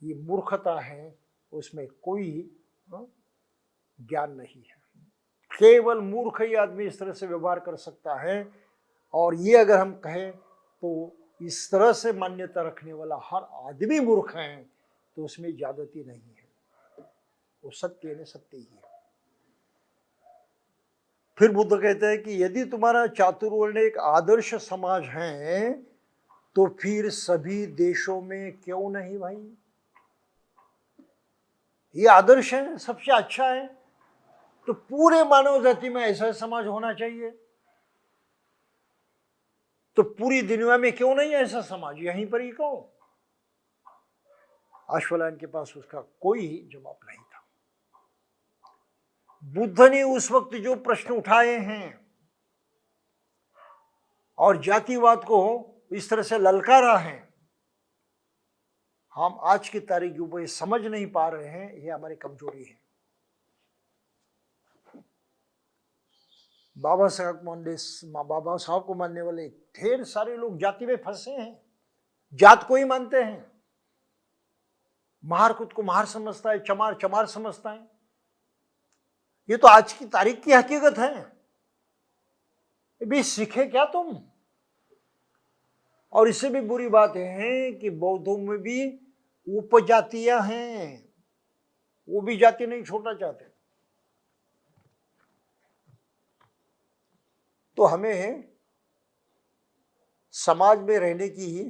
ये मूर्खता है, उसमें कोई ज्ञान नहीं है। केवल मूर्ख ही आदमी इस तरह से व्यवहार कर सकता है। और ये अगर हम कहें तो इस तरह से मान्यता रखने वाला हर आदमी मूर्ख है, तो उसमें ज्यादती नहीं है, वो सत्य है, सत्य ही है। फिर बुद्ध कहते हैं कि यदि तुम्हारा चातुर्वर्ण एक आदर्श समाज है तो फिर सभी देशों में क्यों नहीं भाई? ये आदर्श है, सबसे अच्छा है, तो पूरे मानव जाति में ऐसा समाज होना चाहिए। तो पूरी दुनिया में क्यों नहीं ऐसा समाज? यहीं पर ही क्यों? अश्वलायन के पास उसका कोई जवाब नहीं था। बुद्ध ने उस वक्त जो प्रश्न उठाए हैं और जातिवाद को इस तरह से ललकारा है, हम आज की तारीख के ऊपर समझ नहीं पा रहे हैं, ये हमारी कमजोरी है। बाबा साहब को मानने वाले ढेर सारे लोग जाति में फंसे हैं, जात को ही मानते हैं। महार खुद को महार समझता है, चमार चमार समझता है। ये तो आज की तारीख की हकीकत है। भी सीखे क्या तुम? और इससे भी बुरी बात है कि बौद्धों में भी उपजातियां हैं, वो भी जाति नहीं छोड़ना चाहते। तो हमें समाज में रहने की ही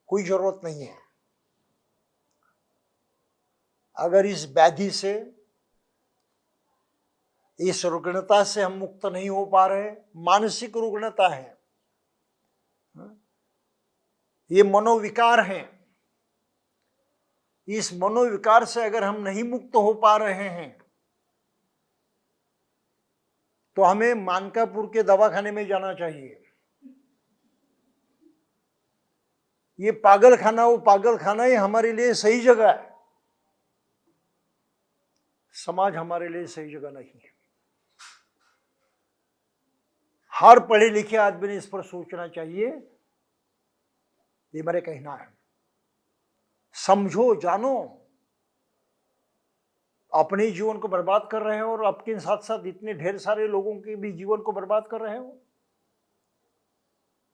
कोई जरूरत नहीं है। अगर इस व्याधि से, इस रुग्णता से हम मुक्त नहीं हो पा रहे, मानसिक रुग्णता है, ये मनोविकार है, इस मनोविकार से अगर हम नहीं मुक्त हो पा रहे हैं तो हमें मानकापुर के दवाखाने में जाना चाहिए। ये पागल खाना, वो पागल खाना ही हमारे लिए सही जगह है। समाज हमारे लिए सही जगह नहीं है। हर पढ़े लिखे आदमी ने इस पर सोचना चाहिए। ये मेरा कहना है। समझो, जानो, अपने जीवन को बर्बाद कर रहे हो और आपके साथ साथ इतने ढेर सारे लोगों के भी जीवन को बर्बाद कर रहे हो।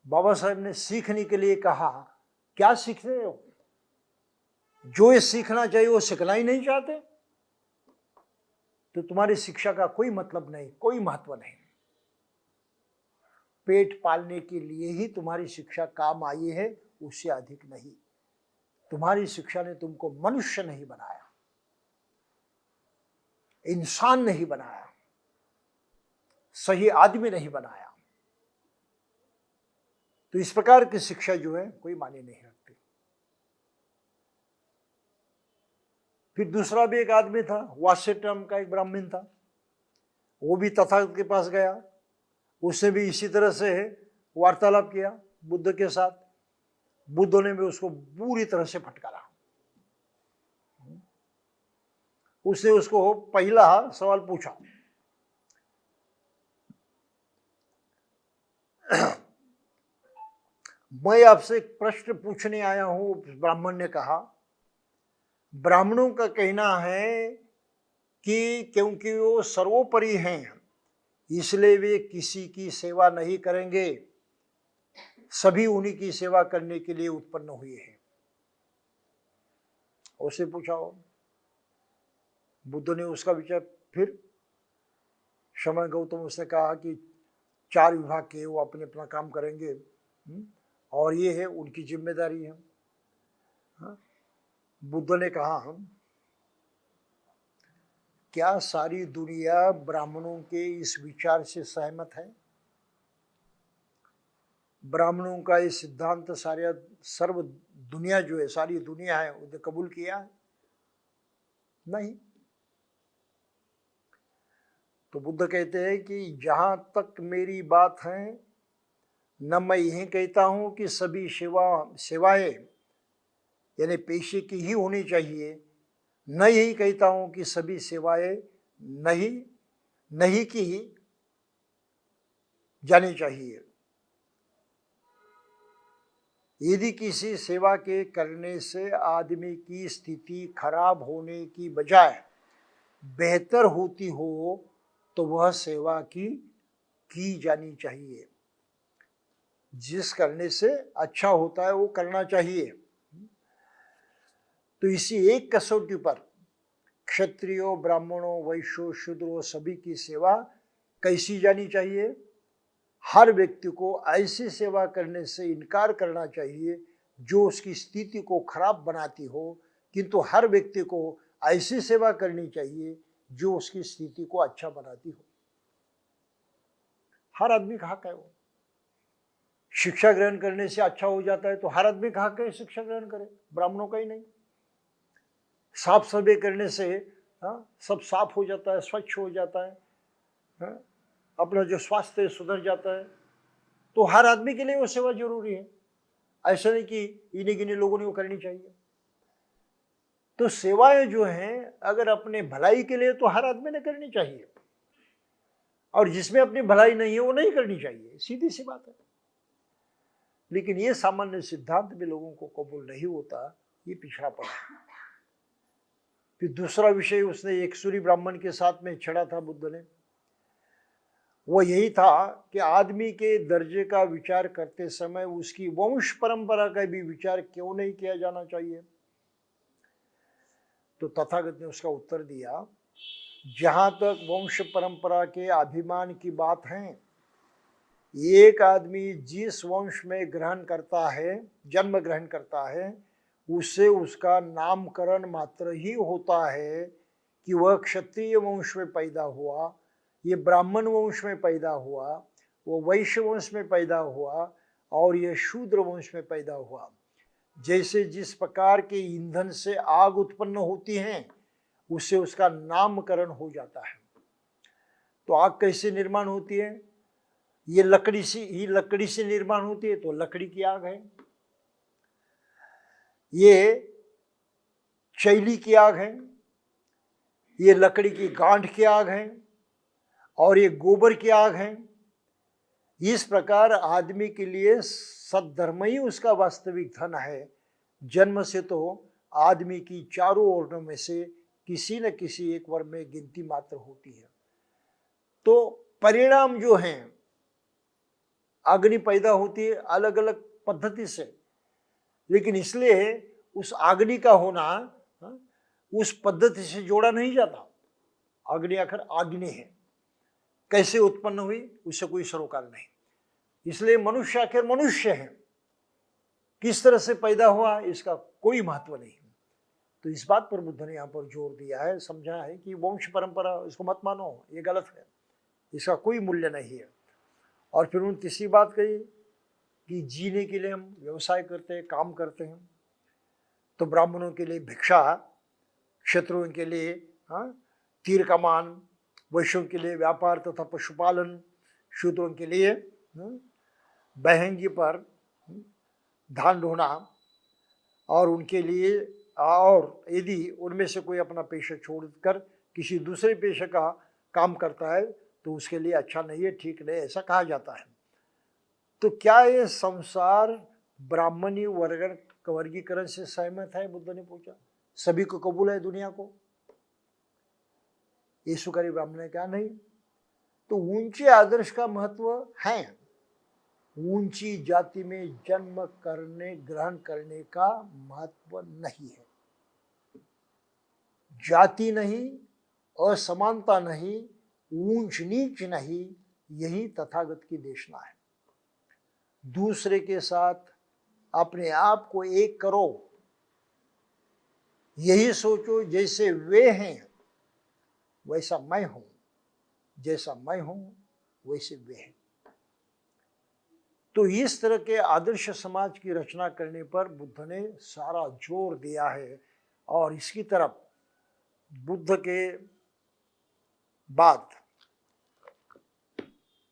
बाबा साहब ने सीखने के लिए कहा, क्या सीख रहे हो? जो ये सीखना चाहिए वो सीखना ही नहीं चाहते, तो तुम्हारी शिक्षा का कोई मतलब नहीं, कोई महत्व नहीं। पेट पालने के लिए ही तुम्हारी शिक्षा काम आई है, उससे अधिक नहीं। तुम्हारी शिक्षा ने तुमको मनुष्य नहीं बनाया, इंसान नहीं बनाया, सही आदमी नहीं बनाया। तो इस प्रकार की शिक्षा जो है कोई मायने नहीं रखती। फिर दूसरा भी एक आदमी था, वासेटम का एक ब्राह्मण था, वो भी तथागत के पास गया। उसने भी इसी तरह से वार्तालाप किया बुद्ध के साथ। बुद्ध ने भी उसको पूरी तरह से फटकारा। उसने उसको पहला सवाल पूछा, मैं आपसे एक प्रश्न पूछने आया हूं। ब्राह्मण ने कहा, ब्राह्मणों का कहना है कि क्योंकि वो सर्वोपरि हैं इसलिए वे किसी की सेवा नहीं करेंगे, सभी उन्हीं की सेवा करने के लिए उत्पन्न हुए हैं। उससे पूछा हो। बुद्ध ने उसका विचार फिर श्रमण गौतम, उसने कहा कि 4 विभाग के वो अपने अपना काम करेंगे और ये है उनकी जिम्मेदारी है। बुद्ध ने कहा, क्या सारी दुनिया ब्राह्मणों के इस विचार से सहमत है? ब्राह्मणों का ये सिद्धांत सर्व दुनिया जो है, सारी दुनिया है, उसने कबूल किया है? नहीं। तो बुद्ध कहते हैं कि जहां तक मेरी बात है, न मैं यही कहता हूं कि सभी सेवाएं यानी पेशे की ही होनी चाहिए, न यही कहता हूं कि सभी सेवाएं नहीं की ही जानी चाहिए। यदि किसी सेवा के करने से आदमी की स्थिति खराब होने की बजाय बेहतर होती हो तो वह सेवा की जानी चाहिए। जिस करने से अच्छा होता है वो करना चाहिए। तो इसी एक कसौटी पर क्षत्रियों, ब्राह्मणों, वैश्यों, शूद्रों सभी की सेवा कैसी जानी चाहिए? हर व्यक्ति को ऐसी सेवा करने से इनकार करना चाहिए जो उसकी स्थिति को खराब बनाती हो, किंतु हर व्यक्ति को ऐसी सेवा करनी चाहिए जो उसकी स्थिति को अच्छा बनाती हो। हर आदमी का हक है वो। शिक्षा ग्रहण करने से अच्छा हो जाता है तो हर आदमी का हक है शिक्षा ग्रहण करे, ब्राह्मणों का ही नहीं। साफ सफाई करने से सब साफ हो जाता है, स्वच्छ हो जाता है, अपना जो स्वास्थ्य सुधर जाता है। तो हर आदमी के लिए वो सेवा जरूरी है। ऐसा नहीं कि इन्हीं गिने लोगों ने वो करनी चाहिए। तो सेवाएं जो हैं अगर अपने भलाई के लिए तो हर आदमी ने करनी चाहिए, और जिसमें अपनी भलाई नहीं है वो नहीं करनी चाहिए, सीधी सी बात है। लेकिन ये सामान्य सिद्धांत भी लोगों को कबूल नहीं होता, ये पिछड़ा पड़ा। फिर दूसरा विषय उसने एक सूरी ब्राह्मण के साथ में छेड़ा था बुद्ध ने, वो यही था कि आदमी के दर्जे का विचार करते समय उसकी वंश परंपरा का भी विचार क्यों नहीं किया जाना चाहिए। तो तथागत ने उसका उत्तर दिया, जहां तक वंश परंपरा के अभिमान की बात है एक आदमी जिस वंश में ग्रहण करता है, जन्म ग्रहण करता है, उससे उसका नामकरण मात्र ही होता है कि वह क्षत्रिय वंश में पैदा हुआ, ये ब्राह्मण वंश में पैदा हुआ, वो वैश्य वंश में पैदा हुआ और ये शूद्र वंश में पैदा हुआ। जैसे जिस प्रकार के ईंधन से आग उत्पन्न होती है, उससे उसका नामकरण हो जाता है। तो आग कैसे निर्माण होती है? ये लकड़ी से निर्माण होती है, तो लकड़ी की आग है। ये चैली की आग है, ये लकड़ी की गांठ की आग है और ये गोबर की आग है। इस प्रकार आदमी के लिए सद्धर्म ही उसका वास्तविक धन है। जन्म से तो आदमी की चारों वर्णों में से किसी न किसी एक वर्ण में गिनती मात्र होती है। तो परिणाम जो हैं, अग्नि पैदा होती है अलग अलग पद्धति से, लेकिन इसलिए उस अग्नि का होना उस पद्धति से जोड़ा नहीं जाता। अग्नि आखिर अग्नि है, कैसे उत्पन्न हुई उससे कोई सरोकार नहीं। इसलिए मनुष्य आखिर मनुष्य है, किस तरह से पैदा हुआ इसका कोई महत्व नहीं। तो इस बात पर बुद्ध ने यहाँ पर जोर दिया है, समझा है कि वंश परंपरा इसको मत मानो, ये गलत है, इसका कोई मूल्य नहीं है। और फिर उन्होंने तीसरी बात कही कि जीने के लिए हम व्यवसाय करते हैं, काम करते हैं। तो ब्राह्मणों के लिए भिक्षा, क्षत्रियों के लिए तीर कमान, वैश्यों के लिए व्यापार तथा पशुपालन, शूद्रों के लिए बहंगी पर धान ढोना, और उनके लिए, और यदि उनमें से कोई अपना पेशा छोड़कर किसी दूसरे पेशे का काम करता है तो उसके लिए अच्छा नहीं है, ठीक नहीं, ऐसा कहा जाता है। तो क्या ये संसार ब्राह्मणी वर्गीकरण से सहमत है? बुद्ध ने पूछा। सभी को कबूल है दुनिया को? यीशुकारी ब्राह्मण ने कहा नहीं। तो ऊंचे आदर्श का महत्व है, ऊंची जाति में जन्म करने, ग्रहण करने का महत्व नहीं है। जाति नहीं, असमानता नहीं, ऊंच नीच नहीं, यही तथागत की देशना है। दूसरे के साथ अपने आप को एक करो, यही सोचो जैसे वे हैं वैसा मैं हूं, जैसा मैं हूं वैसे वे हैं। तो इस तरह के आदर्श समाज की रचना करने पर बुद्ध ने सारा जोर दिया है। और इसकी तरफ बुद्ध के बाद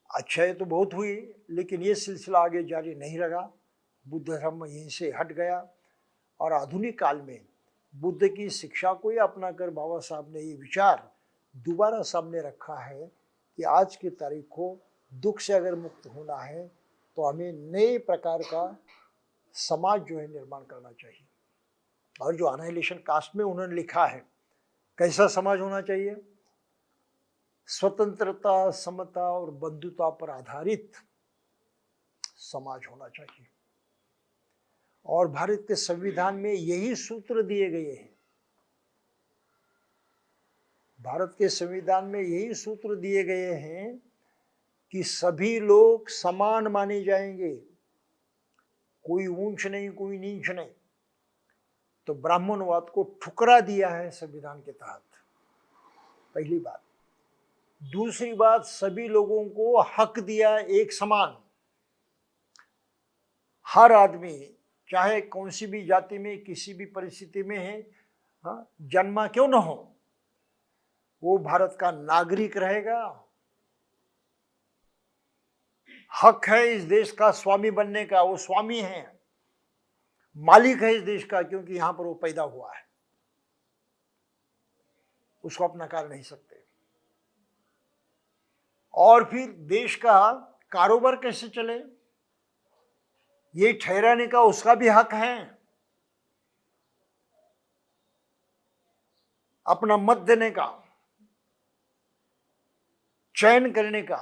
अच्छाई तो बहुत हुई, लेकिन ये सिलसिला आगे जारी नहीं रहा। बुद्ध धर्म यहीं से हट गया और आधुनिक काल में बुद्ध की शिक्षा को ही अपनाकर बाबा साहब ने ये विचार दोबारा सामने रखा है कि आज की तारीख को दुख से अगर मुक्त होना है तो हमें नए प्रकार का समाज जो है निर्माण करना चाहिए। और जो अनाहिलेशन कास्ट में उन्होंने लिखा है, कैसा समाज होना चाहिए? स्वतंत्रता, समता और बंधुता पर आधारित समाज होना चाहिए। और भारत के संविधान में यही सूत्र दिए गए हैं। भारत के संविधान में यही सूत्र दिए गए हैं कि सभी लोग समान माने जाएंगे, कोई ऊंच नहीं, कोई नीच नहीं। तो ब्राह्मणवाद को ठुकरा दिया है संविधान के तहत, पहली बात। दूसरी बात, सभी लोगों को हक दिया एक समान। हर आदमी चाहे कौन सी भी जाति में, किसी भी परिस्थिति में है, जन्मा क्यों न हो, वो भारत का नागरिक रहेगा। हक है इस देश का स्वामी बनने का, वो स्वामी है, मालिक है इस देश का, क्योंकि यहां पर वो पैदा हुआ है, उसको अपना कर नहीं सकते। और फिर देश का कारोबार कैसे चले, ये ठहराने का उसका भी हक है, अपना मत देने का, चयन करने का।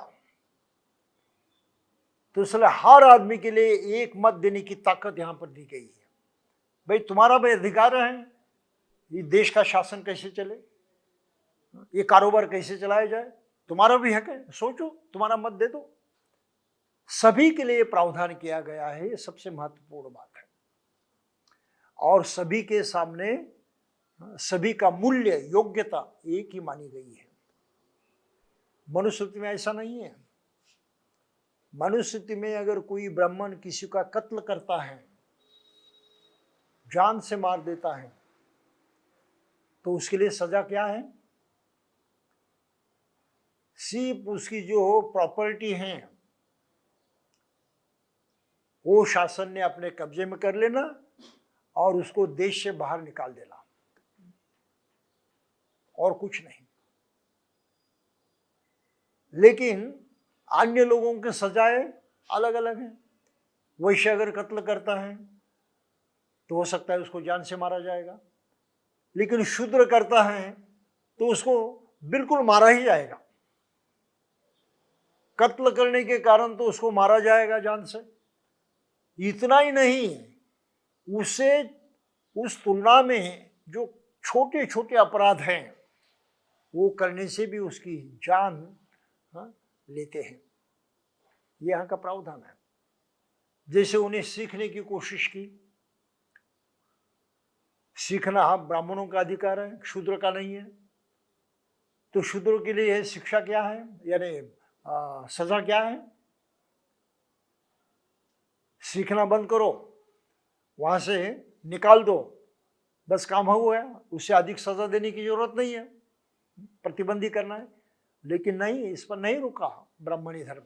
तो इसलिए हर आदमी के लिए एक मत देने की ताकत यहां पर दी गई है। भाई तुम्हारा भी अधिकार है, ये देश का शासन कैसे चले, ये कारोबार कैसे चलाया जाए, तुम्हारा भी हक है, सोचो, तुम्हारा मत दे दो। सभी के लिए प्रावधान किया गया है, ये सबसे महत्वपूर्ण बात है। और सभी के सामने सभी का मूल्य, योग्यता एक ही मानी गई है। मनुस्मृति में ऐसा नहीं है। मनुस्मृति में अगर कोई ब्राह्मण किसी का कत्ल करता है, जान से मार देता है, तो उसके लिए सजा क्या है? सिर्फ उसकी जो प्रॉपर्टी है वो शासन ने अपने कब्जे में कर लेना और उसको देश से बाहर निकाल देना, और कुछ नहीं। लेकिन अन्य लोगों की सजाएं अलग अलग हैं। वैश्य अगर कत्ल करता है तो हो सकता है उसको जान से मारा जाएगा, लेकिन शूद्र करता है तो उसको बिल्कुल मारा ही जाएगा। कत्ल करने के कारण तो उसको मारा जाएगा जान से। इतना ही नहीं, उसे उस तुलना में जो छोटे छोटे अपराध हैं वो करने से भी उसकी जान लेते हैं। ये यहाँ का प्रावधान है। जैसे उन्हें सीखने की कोशिश की, सीखना ब्राह्मणों का अधिकार है, शूद्र का नहीं है। तो शूद्रों के लिए शिक्षा क्या है, यानी सजा क्या है? सीखना बंद करो, वहां से निकाल दो, बस काम हुआ है। उससे अधिक सजा देने की जरूरत नहीं है, प्रतिबंधी करना है। लेकिन नहीं, इस पर नहीं रुका ब्राह्मणी धर्म।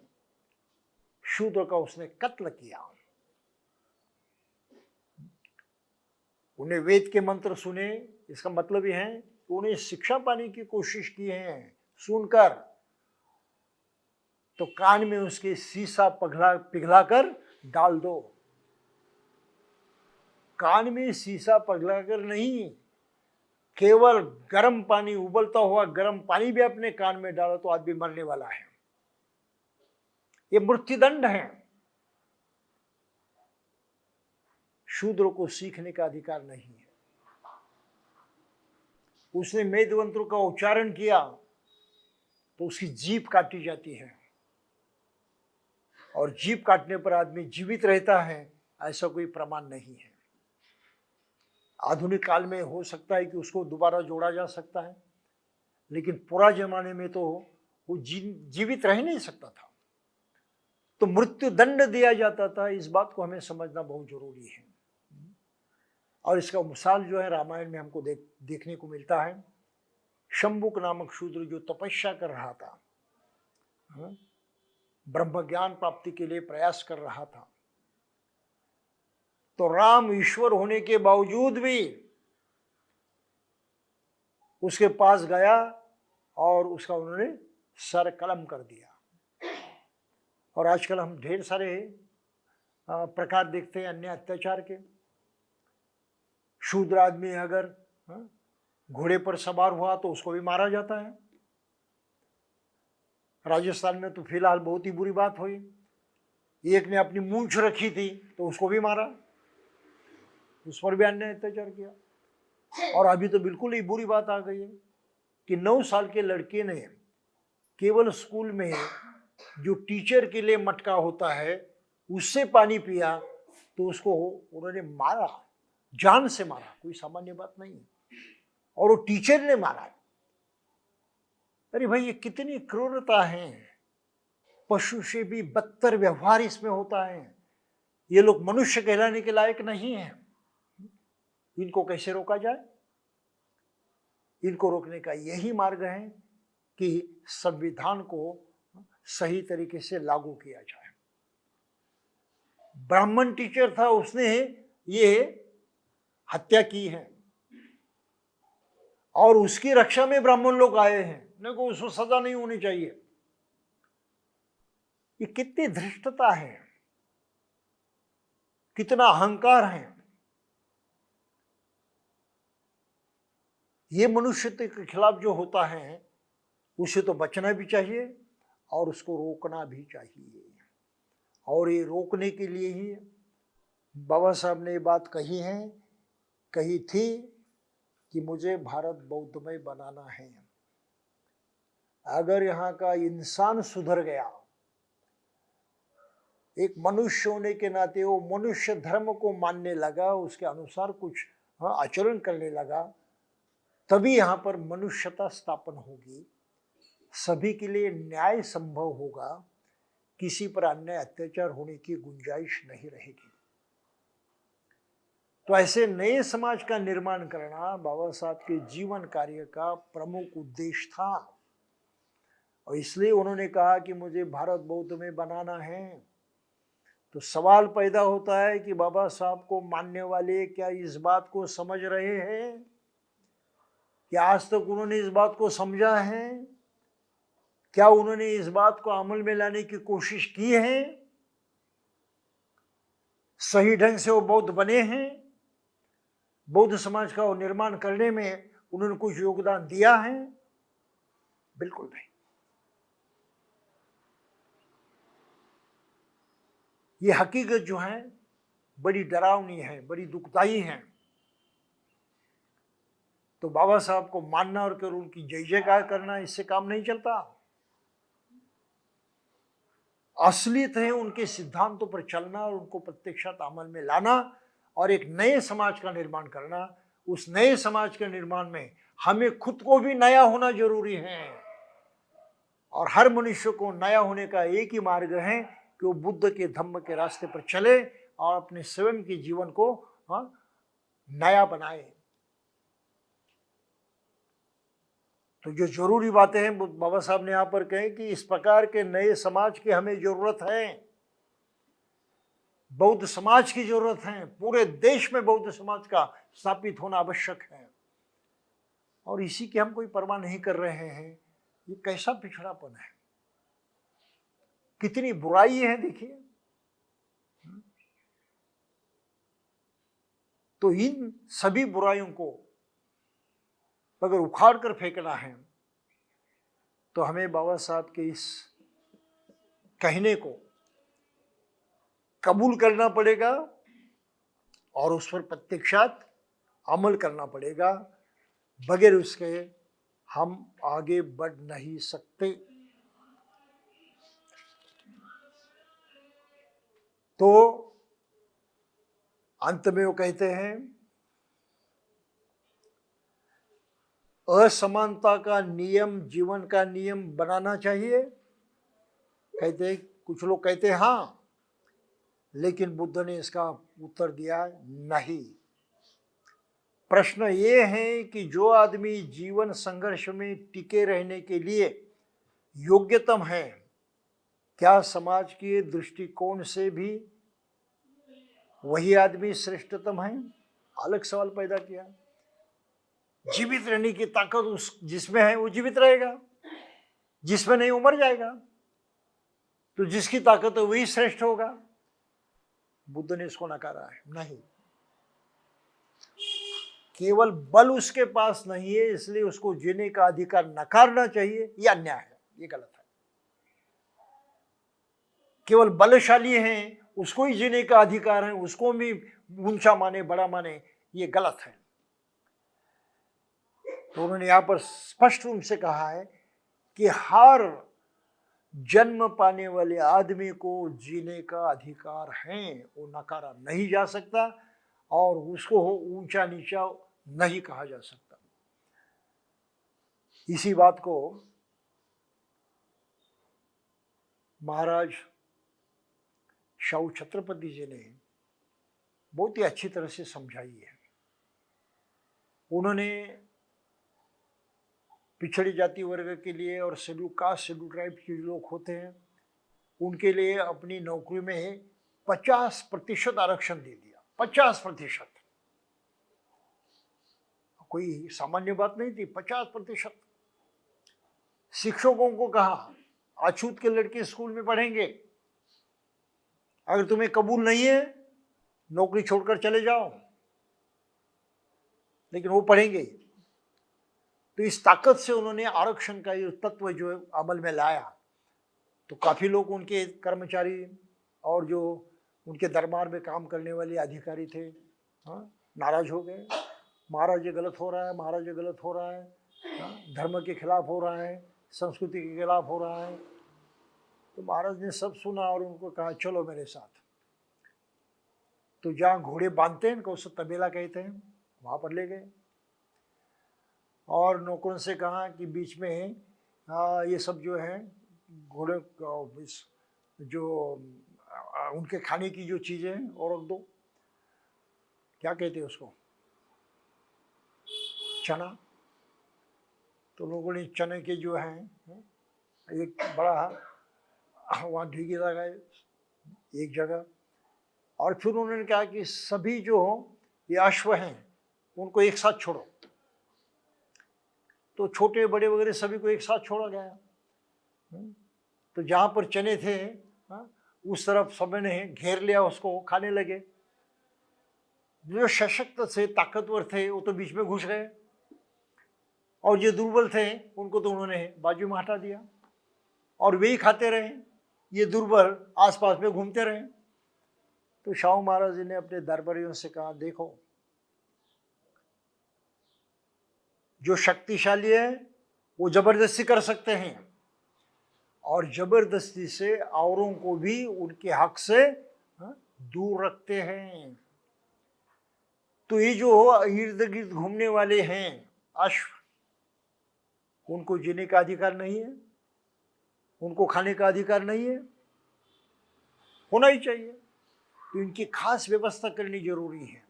शूद्र का उसने कत्ल किया। उन्हें वेद के मंत्र सुने, इसका मतलब यह है कि उन्हें शिक्षा पाने की कोशिश की है। सुनकर तो कान में उसके शीशा पिघला कर डाल दो। कान में शीशा पिघला कर नहीं, केवल गर्म पानी, उबलता हुआ गर्म पानी भी अपने कान में डालो तो आदमी मरने वाला है। ये मृत्युदंड है। शूद्र को सीखने का अधिकार नहीं है। उसने वेद मंत्रों का उच्चारण किया तो उसकी जीभ काटी जाती है, और जीभ काटने पर आदमी जीवित रहता है, ऐसा कोई प्रमाण नहीं है। आधुनिक काल में हो सकता है कि उसको दोबारा जोड़ा जा सकता है, लेकिन पुरा जमाने में तो वो जीवित रह नहीं सकता था, तो मृत्यु दंड दिया जाता था। इस बात को हमें समझना बहुत जरूरी है। और इसका मिसाल जो है रामायण में हमको देखने को मिलता है। शंबुक नामक शूद्र जो तपस्या कर रहा था, ब्रह्म ज्ञान प्राप्ति के लिए प्रयास कर रहा था, तो राम ईश्वर होने के बावजूद भी उसके पास गया और उसका उन्होंने सर कलम कर दिया। और आजकल हम ढेर सारे प्रकार देखते हैं अन्य अत्याचार के। शूद्र आदमी अगर घोड़े पर सवार हुआ तो उसको भी मारा जाता है। राजस्थान में तो फिलहाल बहुत ही बुरी बात हुई, एक ने अपनी मूंछ रखी थी तो उसको भी मारा, उस पर भी अन्य अत्याचार किया। और अभी तो बिल्कुल ही बुरी बात आ गई है कि 9 साल के लड़के ने केवल स्कूल में जो टीचर के लिए मटका होता है उससे पानी पिया तो उसको उन्होंने मारा, जान से मारा। कोई सामान्य बात नहीं, और वो टीचर ने मारा। अरे भाई, ये कितनी क्रूरता है। पशु से भी बदतर व्यवहार इसमें होता है। ये लोग मनुष्य कहलाने के लायक नहीं है। इनको कैसे रोका जाए? इनको रोकने का यही मार्ग है कि संविधान को सही तरीके से लागू किया जाए। ब्राह्मण टीचर था, उसने ये हत्या की है और उसकी रक्षा में ब्राह्मण लोग आए हैं, नहीं को उसको सजा नहीं होनी चाहिए। ये कितनी धृष्टता है, कितना अहंकार है। ये मनुष्यत्व के खिलाफ जो होता है उसे तो बचना भी चाहिए और उसको रोकना भी चाहिए। और ये रोकने के लिए ही बाबा साहब ने ये बात कही थी कि मुझे भारत बौद्धमय बनाना है। अगर यहाँ का इंसान सुधर गया एक मनुष्य होने के नाते वो मनुष्य धर्म को मानने लगा, उसके अनुसार कुछ आचरण करने लगा, तभी यहाँ पर मनुष्यता स्थापन होगी, सभी के लिए न्याय संभव होगा, किसी पर अन्याय अत्याचार होने की गुंजाइश नहीं रहेगी। तो ऐसे नए समाज का निर्माण करना बाबा साहब के जीवन कार्य का प्रमुख उद्देश्य था, और इसलिए उन्होंने कहा कि मुझे भारत बौद्ध में बनाना है। तो सवाल पैदा होता है कि बाबा साहब को मानने वाले क्या इस बात को समझ रहे हैं? क्या आज तक उन्होंने इस बात को समझा है? क्या उन्होंने इस बात को अमल में लाने की कोशिश की है? सही ढंग से वो बौद्ध बने हैं? बौद्ध समाज का निर्माण करने में उन्होंने कुछ योगदान दिया है? बिल्कुल नहीं। ये हकीकत जो है बड़ी डरावनी है, बड़ी दुखदाई है। तो बाबा साहब को मानना और कर उनकी जय जयकार करना, इससे काम नहीं चलता। असलियत है उनके सिद्धांतों पर चलना और उनको प्रत्यक्षात अमल में लाना और एक नए समाज का निर्माण करना। उस नए समाज के निर्माण में हमें खुद को भी नया होना जरूरी है, और हर मनुष्य को नया होने का एक ही मार्ग है कि वो बुद्ध के धम्म के रास्ते पर चले और अपने स्वयं के जीवन को नया बनाए। तो जो जरूरी बातें हैं बाबा साहब ने यहाँ पर कहे कि इस प्रकार के नए समाज की हमें जरूरत है, बौद्ध समाज की जरूरत है। पूरे देश में बौद्ध समाज का स्थापित होना आवश्यक है, और इसी की हम कोई परवाह नहीं कर रहे हैं। ये कैसा पिछड़ापन है, कितनी बुराई है, देखिए। तो इन सभी बुराइयों को अगर उखाड़ कर फेंकना है तो हमें बाबा साहब के इस कहने को कबूल करना पड़ेगा और उस पर प्रत्यक्षात अमल करना पड़ेगा। बगैर उसके हम आगे बढ़ नहीं सकते। तो अंत में वो कहते हैं, असमानता का नियम जीवन का नियम बनाना चाहिए। कहते कुछ लोग कहते हैं हाँ, लेकिन बुद्ध ने इसका उत्तर दिया नहीं। प्रश्न ये है कि जो आदमी जीवन संघर्ष में टिके रहने के लिए योग्यतम है, क्या समाज के दृष्टिकोण से भी वही आदमी श्रेष्ठतम है? अलग सवाल पैदा किया। जीवित रहने की ताकत उस जिसमें है वो जीवित रहेगा, जिसमें नहीं वो मर जाएगा। तो जिसकी ताकत है वही श्रेष्ठ होगा। बुद्ध ने इसको नकारा है। नहीं, केवल बल उसके पास नहीं है इसलिए उसको जीने का अधिकार नकारना चाहिए, यह अन्याय है, ये गलत है। केवल बलशाली है उसको ही जीने का अधिकार है, उसको भी ऊंचा माने बड़ा माने, ये गलत है। तो उन्होंने यहां पर स्पष्ट रूप से कहा है कि हर जन्म पाने वाले आदमी को जीने का अधिकार है, वो नकारा नहीं जा सकता और उसको ऊंचा नीचा नहीं कहा जा सकता। इसी बात को महाराज शाहू छत्रपति जी ने बहुत ही अच्छी तरह से समझाई है। उन्होंने पिछड़ी जाति वर्ग के लिए और शेड्यूल कास्ट शेड्यूल ट्राइब के लोग होते हैं उनके लिए अपनी नौकरी में 50% आरक्षण दे दिया। 50%, कोई सामान्य बात नहीं थी। 50%। शिक्षकों को कहा अछूत के लड़के स्कूल में पढ़ेंगे, अगर तुम्हें कबूल नहीं है नौकरी छोड़कर चले जाओ, लेकिन वो पढ़ेंगे। तो इस ताकत से उन्होंने आरक्षण का ये तत्व जो अमल में लाया, तो काफी लोग उनके कर्मचारी और जो उनके दरबार में काम करने वाले अधिकारी थे नाराज हो गए। महाराज ये गलत हो रहा है, महाराज ये गलत हो रहा है, धर्म के खिलाफ हो रहा है, संस्कृति के खिलाफ हो रहा है। तो महाराज ने सब सुना और उनको कहा चलो मेरे साथ। तो जहाँ घोड़े बांधते हैं उनको तबेला कहते हैं, वहाँ पर ले गए और नौकरों से कहा कि बीच में ये सब जो है घोड़े जो उनके खाने की जो चीज़ें हैं और रख दो। क्या कहते हैं उसको, चना। तो लोगों ने चने के जो है एक बड़ा वहाँ ढीगी लगाए एक जगह, और फिर उन्होंने कहा कि सभी जो ये अश्व हैं उनको एक साथ छोड़ो। तो छोटे बड़े वगैरह सभी को एक साथ छोड़ा गया। तो जहाँ पर चने थे उस तरफ सब ने घेर लिया, उसको खाने लगे। जो सशक्त से ताकतवर थे वो तो बीच में घुस गए, और जो दुर्बल थे उनको तो उन्होंने बाजू में हटा दिया, और वे ही खाते रहे, ये दुर्बल आसपास में घूमते रहे। तो शाहू महाराज जी ने अपने दरबारियों से कहा, देखो जो शक्तिशाली है वो जबरदस्ती कर सकते हैं, और जबरदस्ती से औरों को भी उनके हक से दूर रखते हैं। तो ये जो इर्द गिर्द घूमने वाले हैं अश्व, उनको जीने का अधिकार नहीं है, उनको खाने का अधिकार नहीं है, होना ही चाहिए। तो इनकी खास व्यवस्था करनी जरूरी है,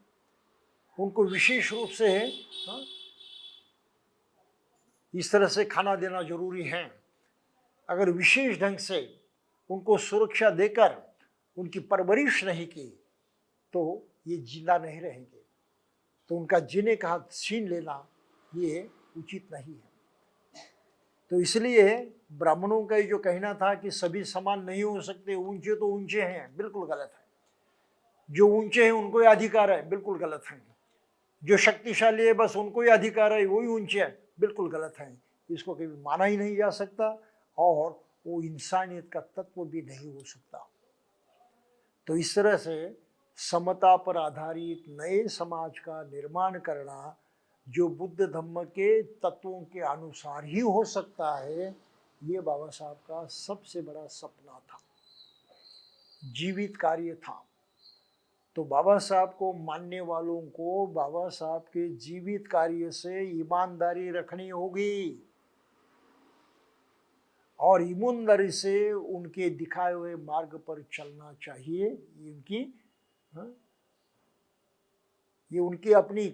उनको विशेष रूप से इस तरह से खाना देना जरूरी है। अगर विशेष ढंग से उनको सुरक्षा देकर उनकी परवरिश नहीं की तो ये जिंदा नहीं रहेंगे। तो उनका जीने का हक छीन लेना ये उचित नहीं है। तो इसलिए ब्राह्मणों का जो कहना था कि सभी समान नहीं हो सकते, ऊंचे तो ऊंचे हैं, बिल्कुल गलत है। जो ऊंचे हैं उनको ही अधिकार है, बिल्कुल गलत है। जो शक्तिशाली है बस उनको ही अधिकार है, वही ऊंचे है, बिल्कुल गलत है। इसको कभी माना ही नहीं जा सकता, और वो इंसानियत का तत्व भी नहीं हो सकता। तो इस तरह से समता पर आधारित नए समाज का निर्माण करना जो बुद्ध धम्म के तत्वों के अनुसार ही हो सकता है, ये बाबा साहब का सबसे बड़ा सपना था, जीवित कार्य था। तो बाबा साहब को मानने वालों को बाबा साहब के जीवित कार्य से ईमानदारी रखनी होगी, और ईमानदारी से उनके दिखाए हुए मार्ग पर चलना चाहिए। ये उनकी अपनी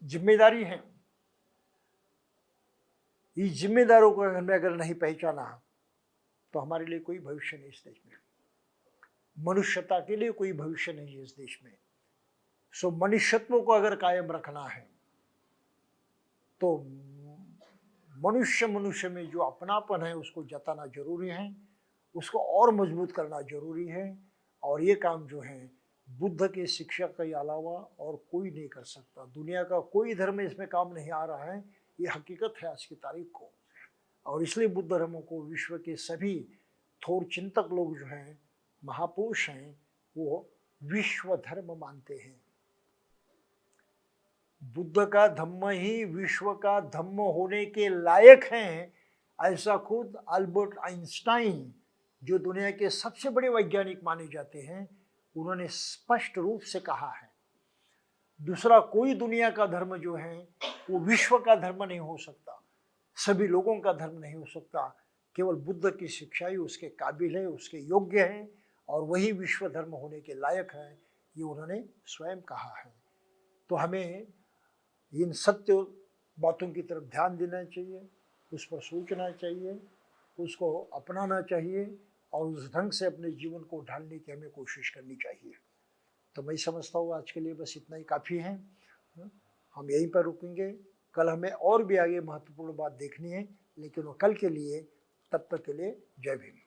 जिम्मेदारी है। इस जिम्मेदारों को हमें अगर नहीं पहचाना तो हमारे लिए कोई भविष्य नहीं इस देश में, मनुष्यता के लिए कोई भविष्य नहीं है इस देश में। सो मनुष्यत्व को अगर कायम रखना है तो मनुष्य में जो अपनापन है उसको जताना जरूरी है, उसको और मजबूत करना जरूरी है। और ये काम जो है बुद्ध के शिक्षा के अलावा और कोई नहीं कर सकता। दुनिया का कोई धर्म इसमें काम नहीं आ रहा है, ये हकीकत है आज की तारीख को। और इसलिए बुद्ध धर्म को विश्व के सभी थोर चिंतक लोग जो हैं, महापुरुष हैं, वो विश्व धर्म मानते हैं। बुद्ध का धम्म ही विश्व का धम्म होने के लायक हैं, ऐसा खुद अल्बर्ट आइंस्टाइन, जो दुनिया के सबसे बड़े वैज्ञानिक माने जाते हैं, उन्होंने स्पष्ट रूप से कहा है। दूसरा कोई दुनिया का धर्म जो है वो विश्व का धर्म नहीं हो सकता, सभी लोगों का धर्म नहीं हो सकता। केवल बुद्ध की शिक्षा ही उसके काबिल है, उसके योग्य है, और वही विश्व धर्म होने के लायक है, ये उन्होंने स्वयं कहा है। तो हमें इन सत्य बातों की तरफ ध्यान देना चाहिए, उस पर सोचना चाहिए, उसको अपनाना चाहिए, और उस ढंग से अपने जीवन को ढालने की हमें कोशिश करनी चाहिए। तो मैं समझता हूँ आज के लिए बस इतना ही काफ़ी है। हम यहीं पर रुकेंगे, कल हमें और भी आगे महत्वपूर्ण बात देखनी है, लेकिन वो कल के लिए, तब तक के लिए जय भीम।